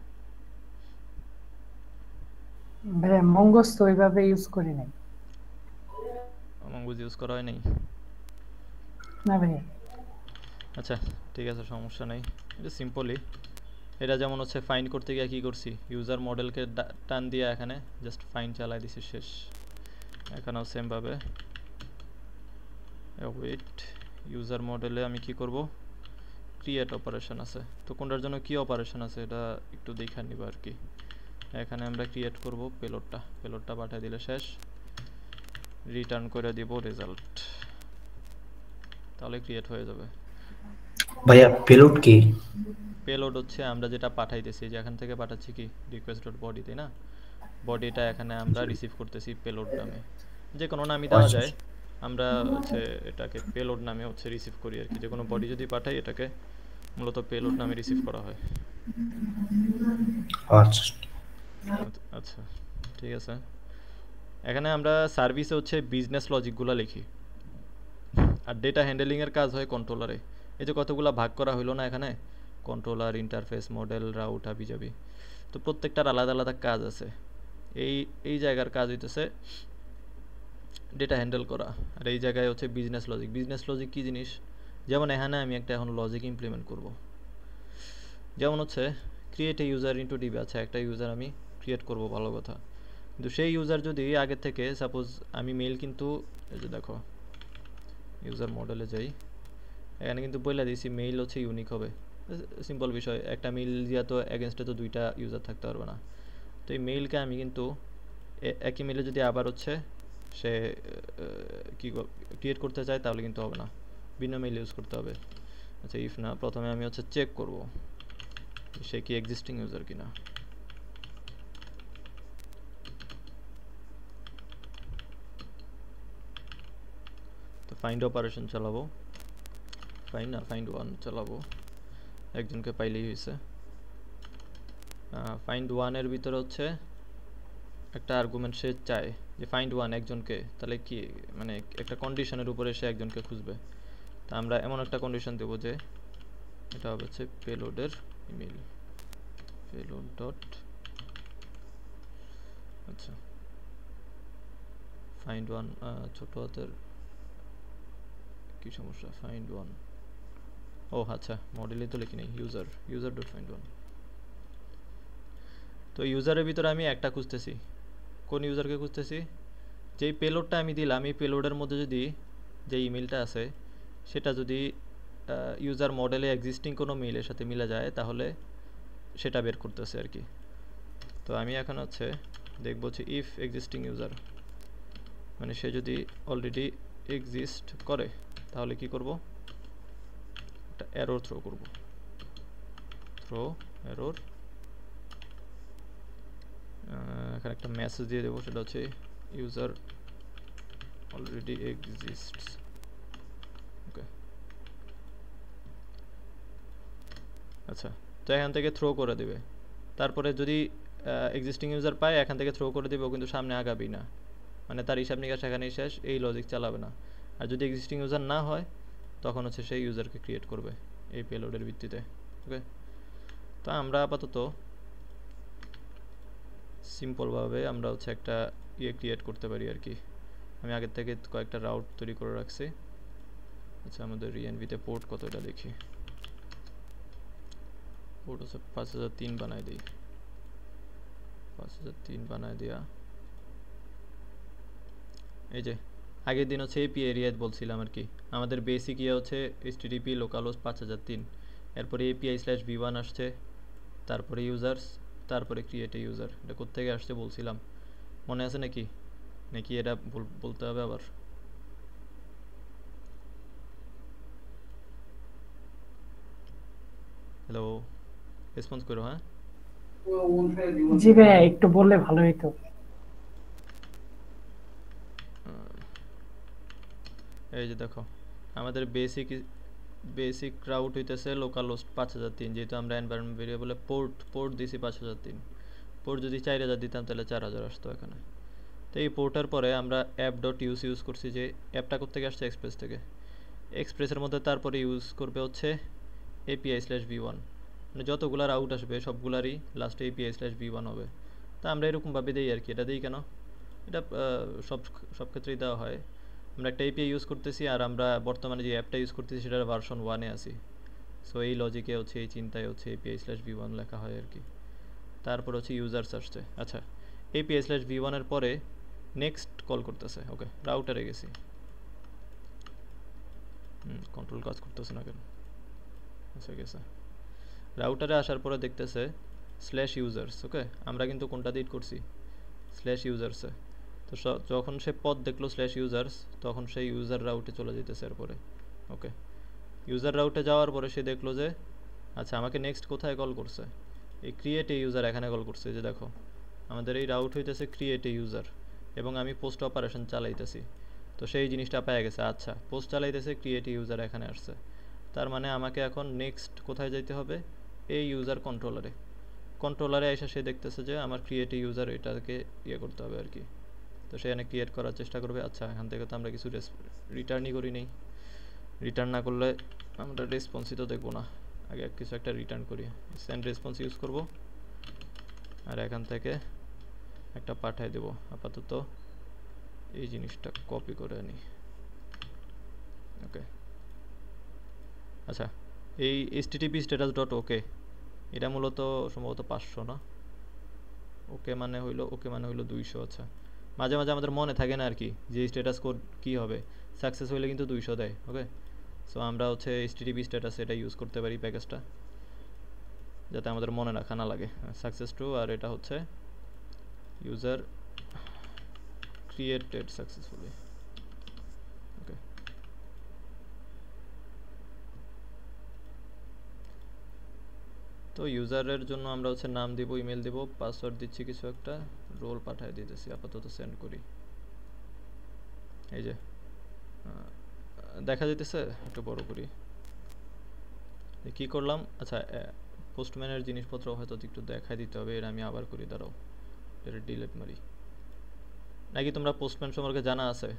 ভাইয়া মঙ্গস তো ওইভাবে ইউজ করি নাই। মঙ্গুজ ইউজ করা হয় নাই? না ভাইয়া। আচ্ছা ঠিক আছে, সমস্যা নেই, এটা সিম্পলি। এটা যেমন হচ্ছে ফাইন্ড করতে গিয়ে কী করছি, ইউজার মডেলকে টান দিয়ে এখানে জাস্ট ফাইন্ড চালাই দিছি, শেষ। এখানেও সেমভাবে ওয়েট, ইউজার মডেলে আমি কি করব, ক্রিয়েট অপারেশন আছে। তো কোনটার জন্য কি অপারেশন আছে এটা একটু দেখে নিব আর কি। এখানে আমরা ক্রিয়েট করব পেলোডটা পাঠিয়ে দিলে শেষ, রিটার্ন করে দিব রেজাল্ট, তাহলে ক্রিয়েট হয়ে যাবে। ভাইয়া পেলোড কি? পেলোড হচ্ছে আমরা যেটা পাঠাইতেছি, যে এখান থেকে পাঠাচ্ছি কি রিকোয়েস্ট ডট বডি, তাই না? বডিটা এখানে আমরা রিসিভ করতেছি পেলোড নামে, যে কোনো নামই দেওয়া যায়। আমরা হচ্ছে এটাকে পেলোড নামে হচ্ছে রিসিভ করি আর কি, যে কোনো বডি যদি পাঠাই এটাকে মূলত পেলোড নামে রিসিভ করা হয়। আচ্ছা ঠিক আছে, এখানে আমরা সার্ভিসে হচ্ছে বিজনেস লজিকগুলো লিখি, আর ডেটা হ্যান্ডেলিংয়ের কাজ হয় কন্ট্রোলারে। এই যে কতগুলো ভাগ করা হইলো না এখানে, কন্ট্রোলার, ইন্টারফেস, মডেল, রাউট, হাবিজাবি, তো প্রত্যেকটার আলাদা আলাদা কাজ আছে। এই জায়গার কাজ হইতেছে ডেটা হ্যান্ডেল করা, আর এই জায়গায় হচ্ছে বিজনেস লজিক। বিজনেস লজিক কী জিনিস? যেমন এখানে আমি একটা এখন লজিক ইমপ্লিমেন্ট করব, যেমন হচ্ছে create a user into DB. আচ্ছা, একটা ইউজার আমি ক্রিয়েট করব, ভালো কথা, কিন্তু সেই ইউজার যদি আগে থেকে সাপোজ আমি মেল, কিন্তু এই যে দেখো ইউজার মডেলে যাই, এখানে কিন্তু বলে দিয়েছি মেইল হচ্ছে ইউনিক হবে। সিম্পল বিষয়, একটা মেইল দিয়া তো এগেনস্টে তো দুইটা ইউজার থাকতে পারবে না। তো এই মেইলকে আমি কিন্তু একই মেইলে যদি আবার হচ্ছে সে কি ক্রিয়েট করতে চায় তাহলে কিন্তু হবে না, ভিন্ন মেইল ইউজ করতে হবে। আচ্ছা, ইফ না, প্রথমে আমি হচ্ছে চেক করব সে কি এক্সিস্টিং ইউজার কিনা। তো ফাইন্ড অপারেশন চালাবো, ফাইন্ড ওয়ান চালাবো, একজনকে পাইলেই হয়েছে। ফাইন্ড ওয়ানের ভিতরে হচ্ছে একটা আর্গুমেন্ট সে চায় যে ফাইন্ড ওয়ান একজনকে, তাহলে কি মানে একটা কন্ডিশনের উপরে সে একজনকে খুঁজবে। তা আমরা এমন একটা কন্ডিশন দেবো যে এটা হবে হচ্ছে পেলোডের ইমেল, পেলোড ডট আচ্ছা ফাইন্ড ওয়ান, ছোট হাতের কি সমস্যা, ফাইন্ড ওয়ান, ও আচ্ছা মডেলে তো লিখি নেই, ইউজার ডট ফাইন্ড ওয়ান। তো ইউজারের ভিতরে আমি একটা খুঁজতেছি, কোন ইউজারকে খুঁজতেছি, যেই পেলোডটা আমি দিলাম এই পেলোডের মধ্যে যদি যে ইমেলটা আছে সেটা যদি ইউজার মডেলে এক্সিস্টিং কোনো মেইলের সাথে মিলে যায় তাহলে সেটা বের করতেছে আর কি। তো আমি এখন হচ্ছে দেখবো হচ্ছে ইফ এক্সিস্টিং ইউজার, মানে সে যদি অলরেডি এক্সিস্ট করে তাহলে কি করব, একটা এরর থ্রো করব, থ্রো এরর, এখানে একটা মেসেজ দিয়ে দেবো, সেটা হচ্ছে ইউজার অলরেডি এক্সিস্টস। ওকে আচ্ছা, তো এখান থেকে থ্রো করে দেবে, তারপরে যদি এক্সিস্টিং ইউজার পায় এখান থেকে থ্রো করে দেবে, ও কিন্তু সামনে আগাবেই না, মানে তার হিসাব নিকাশ এখানেই শেষ, এই লজিক চালাবে না। আর যদি এক্সিস্টিং ইউজার না হয় তখন হচ্ছে সেই ইউজারকে ক্রিয়েট করবে এই পেলোডের ভিত্তিতে। ওকে, তো আমরা আপাতত সিম্পলভাবে আমরা হচ্ছে একটা ক্রিয়েট করতে পারি আর কি। আমি আগের থেকে কয়েকটা রাউট তৈরি করে রাখছি। আচ্ছা আমাদের ইএনভিতে পোর্ট কত এটা দেখি, পোর্ট হচ্ছে 5003 বানায় দিই, 5003 বানায় দেওয়া। এই যে আগের দিন হচ্ছে এপি এরিয়াত বলছিলাম আর কি, আমাদের বেসিক ইয়ে হচ্ছে HTTP লোকালহোস্ট 5003, এরপরে API/v1 আসছে, তারপরে ইউজার্স, তারপরে ক্রিয়েট এ ইউজার। এটা কোত্থেকে আসছে বলছিলাম, মনে আছে নাকি, নাকি এটা বলতে হবে আবার? হ্যালো, রেসপন্স করো। হ্যাঁ জি ভাইয়া, একটু বললে ভালো হতো। এই যে দেখো আমাদের বেসিক রাউট হইতেছে লোকালহোস্ট 5003, যেহেতু আমরা এনভায়রনমেন্ট ভেরিয়েবলে পোর্ট দিছি 5003, পোর্ট যদি 4000 দিতাম তাহলে 4000 আসতো এখানে। তো এই পোর্টের পরে আমরা অ্যাপ ডট ইউজ করছি, যে অ্যাপটা কোত্থেকে আসছে, এক্সপ্রেস থেকে, এক্সপ্রেসের মধ্যে তারপরে ইউজ করবে হচ্ছে API/v1, মানে যতগুলা রাউট আসবে সবগুলারই লাস্টে API/v1 হবে। তা আমরা এরকমভাবে দিই আর কি, এটা দিই কেন, এটা সব ক্ষেত্রেই দেওয়া হয়। আমরা একটা API ইউজ করতেছি আর আমরা বর্তমানে যে অ্যাপটা ইউজ করতেছি সেটার ভার্সন 1-এ আছি, সো এই লজিকে হচ্ছে এই চিন্তায় হচ্ছে API/v1 লেখা হয় আর কি। তারপর হচ্ছে ইউজার্স আসছে। আচ্ছা API/v1 এর পরে নেক্সট কল করতেছে। ওকে রাউটারে গেছি, কন্ট্রোল কাজ করতেছে না কেন, আচ্ছা গেছে। রাউটারে আসার পরে দেখতেছে /users। ওকে আমরা কিন্তু কোনটা দিয়ে করছি, /users-এ। তো যখন সে পদ দেখলো /users তখন সেই ইউজার রাউটে চলে যেতেছে এরপরে। ওকে ইউজার রাউটে যাওয়ার পরে সে দেখলো যে আচ্ছা আমাকে নেক্সট কোথায় কল করছে, এই ক্রিয়েট এ ইউজার এখানে কল করছে। যে দেখো আমাদের এই রাউট হইতেছে ক্রিয়েট এ ইউজার এবং আমি পোস্ট অপারেশন চালাইতেছি, তো সেই জিনিসটা পেয়ে গেছে। আচ্ছা পোস্ট চালাইতেছে, ক্রিয়েট এ ইউজার এখানে আসছে, তার মানে আমাকে এখন নেক্সট কোথায় যাইতে হবে, এই ইউজার কন্ট্রোলারে এসে সে দেখতেছে যে আমার ক্রিয়েট এ ইউজার, এটাকে ইয়ে করতে হবে আর কি। তো সেখানে ক্রিয়েট করার চেষ্টা করবে। আচ্ছা এখান থেকে তো আমরা কিছু রিটার্নই করি নেই, রিটার্ন না করলে আমরা রেসপন্সই তো দেখবো না, আগে কিছু একটা রিটার্ন করি। সেন্ড রেসপন্স ইউজ করব আর এখান থেকে একটা পাঠাই দেব। আপাতত এই জিনিসটা কপি করে আনি। ওকে আচ্ছা এই HTTP স্ট্যাটাস ডট ওকে এটা মূলত সম্ভবত 500 না, ওকে মানে হইলো 200। আচ্ছা মাঝে মাঝে আমাদের মনে থাকে না আর কি যে স্ট্যাটাস কোড কী হবে, সাকসেস হইলে কিন্তু 200 দেয়। ওকে সো আমরা হচ্ছে HTTP স্ট্যাটাস এটা ইউজ করতে পারি প্যাকেজটা, যাতে আমাদের মনে রাখা না লাগে। সাকসেস টু, আর এটা হচ্ছে ইউজার ক্রিয়েটেড সাকসেসফুলি। ওকে তো ইউজারের জন্য আমরা হচ্ছে নাম দিব, ইমেল দিব, পাসওয়ার্ড দিচ্ছি কিছু একটা, রোল পাঠিয়ে দিতেছি। আপাতত সেন্ড করি। এই যে দেখা যাইতেছে, একটু বড় করি, কি করলাম। আচ্ছা পোস্টম্যানের জিনিসপত্র হয়তো একটু দেখাই দিতে হবে, এটা আমি আবার করি, দাঁড়াও এটা ডিলিট মারি। নাকি তোমরা পোস্টম্যান সম্পর্কে জানা আছে?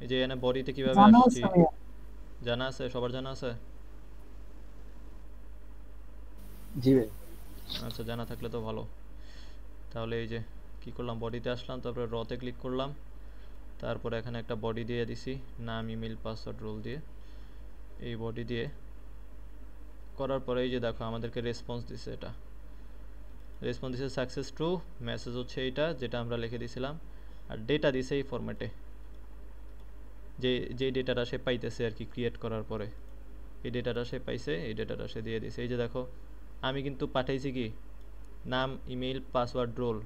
এই যে এখানে বডিতে কিভাবে জানা আসছি আছে ভাইয়া। জানা আছে, সবার জানা আছে? জি ভাই। আচ্ছা, জানা থাকলে তো ভালো। তাহলে এই যে কি করলাম, বডিতে আসলাম, তারপরে রতে ক্লিক করলাম, তারপরে এখানে একটা বডি দিয়ে দিছি, নাম, ইমেল, পাসওয়ার্ড, রোল দিয়ে। এই বডি দিয়ে করার পরে এই যে দেখো আমাদেরকে রেসপন্স দিছে, এটা রেসপন্স দিছে সাকসেস টু, মেসেজ হচ্ছে এইটা যেটা আমরা লিখে দিয়েছিলাম, আর ডেটা দিছে এই ফরম্যাটে, যে ডেটাটা সে পাইতেছে আর কি ক্রিয়েট করার পরে, এই ডেটাটা সে পাইছে, এই ডেটাটা সে দিয়ে দিছে। এই যে দেখো আমি কিন্তু পাঠাইছি কি নাম, ইমেল, পাসওয়ার্ড, রোল,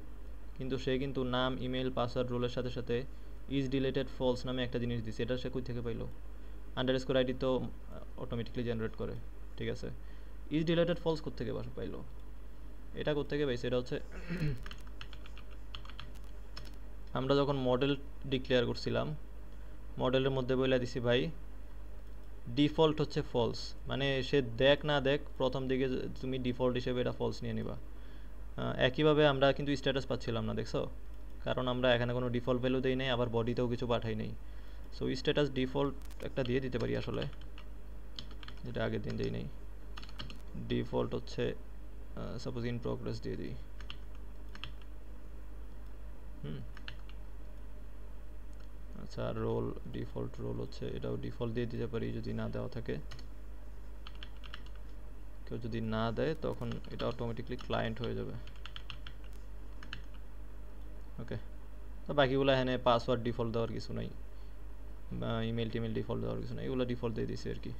কিন্তু সে কিন্তু নাম, ইমেল, পাসওয়ার্ড, রোলের সাথে সাথে ইজ ডিলেটেড ফলস নামে একটা জিনিস দিছে। এটা সে কই থেকে পাইলো? আন্ডারস্কোর আইডি তো অটোমেটিকলি জেনারেট করে, ঠিক আছে। ইজ ডিলেটেড ফলস কোত্থেকে পাইলো? এটা কোত্থেকে পাইছে? এটা হচ্ছে আমরা যখন মডেল ডিক্লেয়ার করছিলাম, মডেলের মধ্যে বলে দিছি ভাই ডিফল্ট হচ্ছে ফলস, মানে সে দেখ না দেখ প্রথম দিকে তুমি ডিফল্ট হিসেবে এটা ফলস নিয়ে নিবা। একইভাবে আমরা কিন্তু স্ট্যাটাস পাচ্ছিলাম না, দেখছো? কারণ আমরা এখানে কোনো ডিফল্ট ভ্যালু দেই নাই, আবার বডিতেও কিছু পাঠাই নাই। সো স্ট্যাটাস ডিফল্ট একটা দিয়ে দিতে পারি আসলে, যেটা আগের দিন দেই নাই। ডিফল্ট হচ্ছে সাপোজ ইন প্রোগ্রেস দিয়ে দিই। আচ্ছা, রোল ডিফল্ট রোল হচ্ছে, এটাও ডিফল্ট দিয়ে দিতে পারি যদি না দেওয়া থাকে। কেউ যদি না দেয় তখন এটা অটোমেটিকলি ক্লায়েন্ট হয়ে যাবে। ওকে, তো বাকিগুলো এখানে পাসওয়ার্ড ডিফল্ট দেওয়ার কিছু নাই, বা ইমেল টিমেল ডিফল্ট দেওয়ার কিছু নাই, এগুলো ডিফল্ট দিয়ে দিছি আর কি।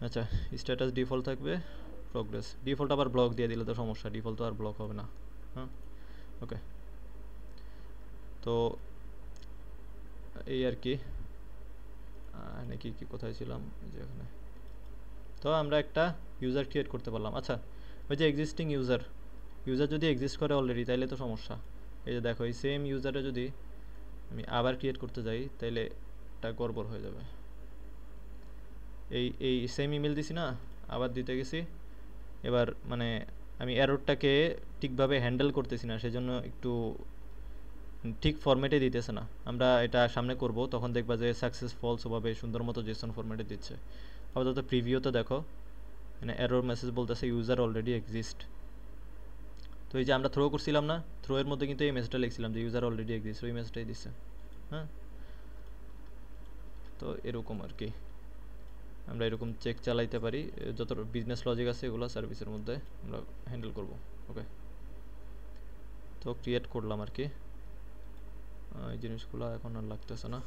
আচ্ছা, স্ট্যাটাস ডিফল্ট থাকবে, প্রোগ্রেস ডিফল্ট, আবার ব্লক দিয়ে দিলে তো সমস্যা, ডিফল্ট তো আর ব্লক হবে না। হ্যাঁ, ওকে, তো এই আর কি। নাকি কি কোথায় ছিলাম, যে এখানে। তো আমরা একটা ইউজার ক্রিয়েট করতে পারলাম। আচ্ছা, ওই যে এক্সিস্টিং ইউজার যদি এক্সিস্ট করে অলরেডি, তাইলে তো সমস্যা। এই যে দেখো এই সেম ইউজারে যদি আমি আবার ক্রিয়েট করতে যাই তাইলে এটা গড়বড় হয়ে যাবে। এই সেম ইমেল দিছি না, আবার দিতে গেছি, এবার মানে আমি এররটাকে ঠিকভাবে হ্যান্ডেল করতেছি না, সেজন্য একটু ঠিক ফরম্যাটে দিতেছে না। আমরা এটা সামনে করব, তখন দেখবা যে সাকসেস ফলস ওভাবে সুন্দর মতো জেসন ফরম্যাটে দিচ্ছে। আপাতত প্রিভিউতে দেখো মানে এরর মেসেজ বলতেছে ইউজার অলরেডি এক্সিস্ট। তো এই যে আমরা থ্রো করছিলাম না, থ্রো এর মধ্যে কিন্তু এই মেসেজটা লিখছিলাম যে ইউজার অলরেডি এক্সিস্ট, ওই মেসেজটাই দিচ্ছে। হ্যাঁ, তো এরকম আর কি আমরা এরকম চেক চালাইতে পারি। যত বিজনেস লজিক আছে এগুলো সার্ভিসের মধ্যে আমরা হ্যান্ডেল করব। ওকে, তো ক্রিয়েট করলাম আর কি, এই জিনিসগুলো এখন আর লাগতেছে না।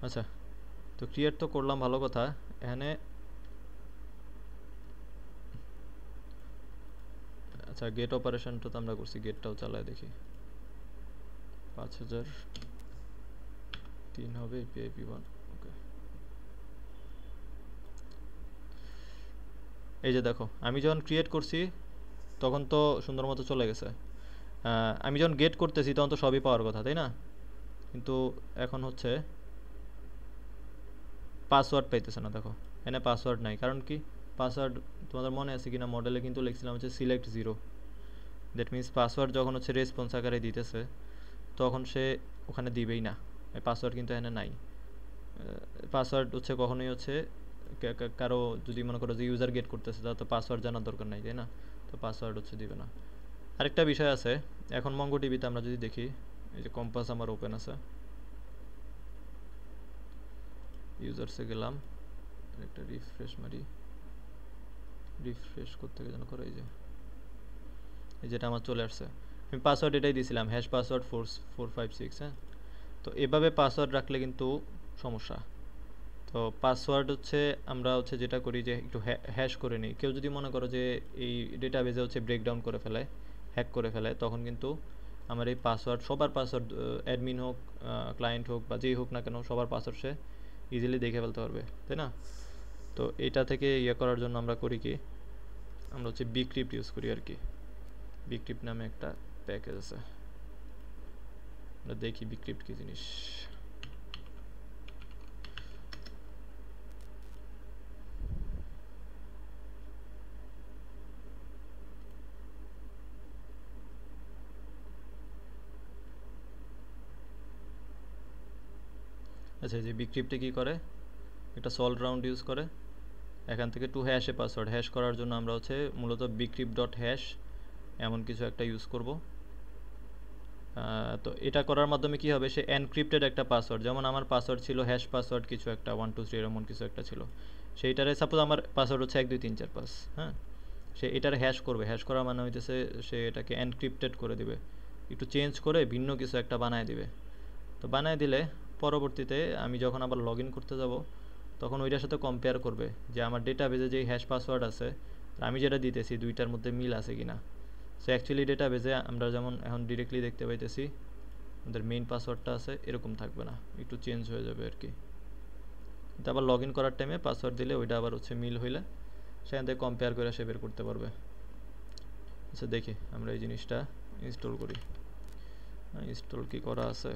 আচ্ছা, তো ক্রিয়েট তো করলাম, ভালো কথা। এখানে আচ্ছা, গেট অপারেশনটা তো আমরা করছি, গেটটাও চালায় দেখি। 5003 হবে PIP1। ওকে, এই যে দেখো আমি যখন ক্রিয়েট করছি তখন তো সুন্দর মতো চলে গেছে। আমি যখন গেট করতেছি তখন তো সবই পাওয়ার কথা, তাই না? কিন্তু এখন হচ্ছে পাসওয়ার্ড পাইতেছে না। দেখো এখানে পাসওয়ার্ড নাই, কারণ কি? পাসওয়ার্ড তোমাদের মনে আছে কিনা, মডেলে কিন্তু লিখছিলাম হচ্ছে সিলেক্ট 0। দ্যাট মিনস পাসওয়ার্ড যখন হচ্ছে রেসপন্স আকারে দিতেছে তখন সে ওখানে দিবেই না। পাসওয়ার্ড কিন্তু এখানে নাই। পাসওয়ার্ড হচ্ছে কখনোই হচ্ছে কারো যদি মনে করো যে ইউজার গেট করতেছে তাহলে তো পাসওয়ার্ড জানার দরকার নাই, তাই না? তো পাসওয়ার্ড হচ্ছে দিবে না। আরেকটা বিষয় আছে, এখন মঙ্গো টিভিতে আমরা যদি দেখি, এই যে কম্পাস আমার ওপেন আছে, ইউজার্সে গেলাম, একটা রিফ্রেশ মারি, রিফ্রেশ করতে গিয়ে যেন করে এই যেটা আমার চলে আসছে। আমি পাসওয়ার্ড এটাই দিয়েছিলাম, হ্যাশ পাসওয়ার্ড 4456। হ্যাঁ, তো এভাবে পাসওয়ার্ড রাখলে কিন্তু সমস্যা। তো পাসওয়ার্ড হচ্ছে আমরা হচ্ছে যেটা করি যে একটু হ্যাশ করে নিই। কেউ যদি মনে করো যে এই ডেটাবেজে হচ্ছে ব্রেকডাউন করে ফেলে, হ্যাক করে ফেলে, তখন কিন্তু আমার এই পাসওয়ার্ড, সবার পাসওয়ার্ড, অ্যাডমিন হোক, ক্লায়েন্ট হোক বা যেই হোক না কেন, সবার পাসওয়ার্ড সে ইজিলি দেখে ফেলতে পারবে, তাই না? তো এইটা থেকে ইয়ে করার জন্য আমরা করি কি, আমরা হচ্ছে বিক্রিপ্ট ইউজ করি আর কি। বিক্রিপ্ট নামে একটা প্যাকেজ আছে, আমরা দেখি বিক্রিপ্ট কি জিনিস। আচ্ছা, এই যে বিক্রিপ্টে কি করে, একটা সল্ট রাউন্ড ইউজ করে, এখান থেকে টু হ্যাশে পাসওয়ার্ড হ্যাশ করার জন্য আমরা হচ্ছে মূলত বিক্রিপ্ট ডট হ্যাশ এমন কিছু একটা ইউজ করব। তো এটা করার মাধ্যমে কি হবে, সে এনক্রিপ্টেড একটা পাসওয়ার্ড, যেমন আমার পাসওয়ার্ড ছিল হ্যাশ পাসওয়ার্ড কিছু একটা 1 2 3 এমন কিছু একটা ছিল, সেইটারে সাপোজ আমার পাসওয়ার্ড হচ্ছে 1 2 3 4 5, হ্যাঁ, সে এটার হ্যাশ করবে, হ্যাশ করা মানে হইতেছে সে এটাকে এনক্রিপ্টেড করে দিবে, একটু চেঞ্জ করে ভিন্ন কিছু একটা বানায় দিবে। তো বানায় দিলে পরবর্তীতে আমি যখন আবার লগ ইন করতে যাব তখন ওইটার সাথে কম্পেয়ার করবে যে আমার ডেটাবেজে যেই হ্যাশ পাসওয়ার্ড আছে আর আমি যেটা দিতেছি দুইটার মধ্যে মিল আছে কিনা। সো অ্যাকচুয়ালি ডেটাবেজে আমরা যেমন এখন ডিরেক্টলি দেখতে পাইতেছি আমাদের মেইন পাসওয়ার্ডটা আছে এরকম থাকবে না, একটু চেঞ্জ হয়ে যাবে আর কি। তো আবার লগ ইন করার টাইমে পাসওয়ার্ড দিলে ওইটা আবার হচ্ছে মিল হইলে সেখান থেকে কম্পেয়ার করে সে বের করতে পারবে। আচ্ছা দেখি আমরা এই জিনিসটা ইনস্টল করি। ইনস্টল কি করা আছে,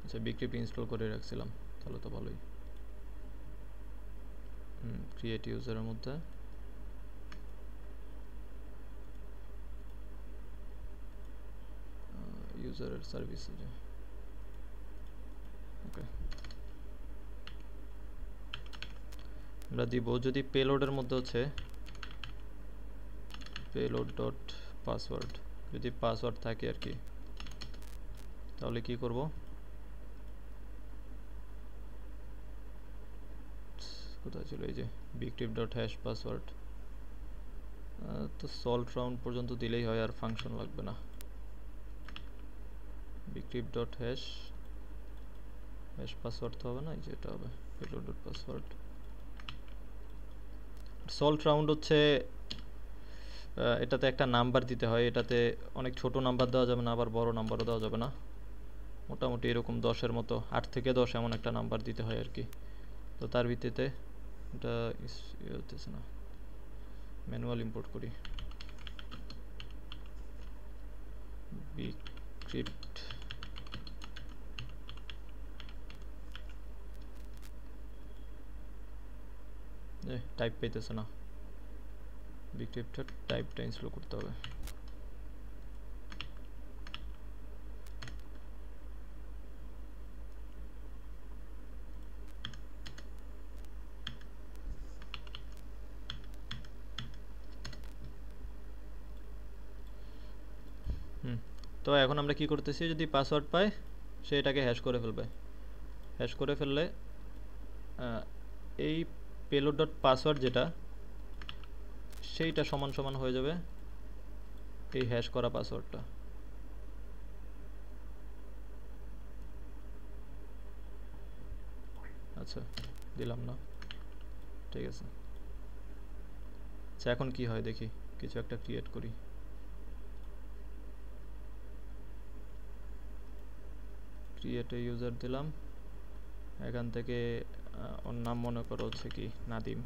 আচ্ছা বিক্রিপ্ট ইনস্টল করে রাখছিলাম, তাহলে তো ভালোই। ক্রিয়েট ইউজারের মধ্যে ইউজারের সার্ভিস, ওকে আমরা দিব যদি পেলোডের মধ্যে হচ্ছে পেলোড ডট পাসওয়ার্ড, যদি পাসওয়ার্ড থাকে আর কি, তাহলে কি করব, কোথায় ছিল এই যে বিক্রিপ্ট ডট হ্যাশ পাসওয়ার্ড, তো সল্ট রাউন্ড পর্যন্ত দিলেই হয়, আর ফাংশন লাগবে না। Bcrypt dot hash hash password তো হবে না, এই যে এটা হবে payload dot password. Salt round হচ্ছে এটাতে একটা নাম্বার দিতে হয়, এটাতে অনেক ছোট নাম্বার দেওয়া যাবে না, আবার বড় নাম্বারও দেওয়া যাবে না, মোটামুটি এরকম 10-এর মতো, 8 থেকে 10 এমন একটা নাম্বার দিতে হয় আর কি। তো তার ভিত্তিতে এটা হতেছে না, ম্যানুয়াল ইম্পোর্ট করি বিক্রিপ্ট টাইপ পাইতেছে না, বিক্রিপ্টের টাইপটা ইনস্টল করতে হবে। তো এখন আমরা কি করতেছি, যদি পাসওয়ার্ড পাই সে এটাকে হ্যাশ করে ফেলবে, হ্যাশ করে ফেললে এই পেলোড ডট পাসওয়ার্ড যেটা সেইটা সমান সমান হয়ে যাবে এই হ্যাশ করা পাসওয়ার্ডটা। আচ্ছা দিলাম না, ঠিক আছে। আচ্ছা এখন কি হয় দেখি, কিছু একটা ক্রিয়েট করি, ক্রিয়েট এ ইউজার দিলাম, এখান থেকে ওর নাম মনে করো হচ্ছে কি নাদিম,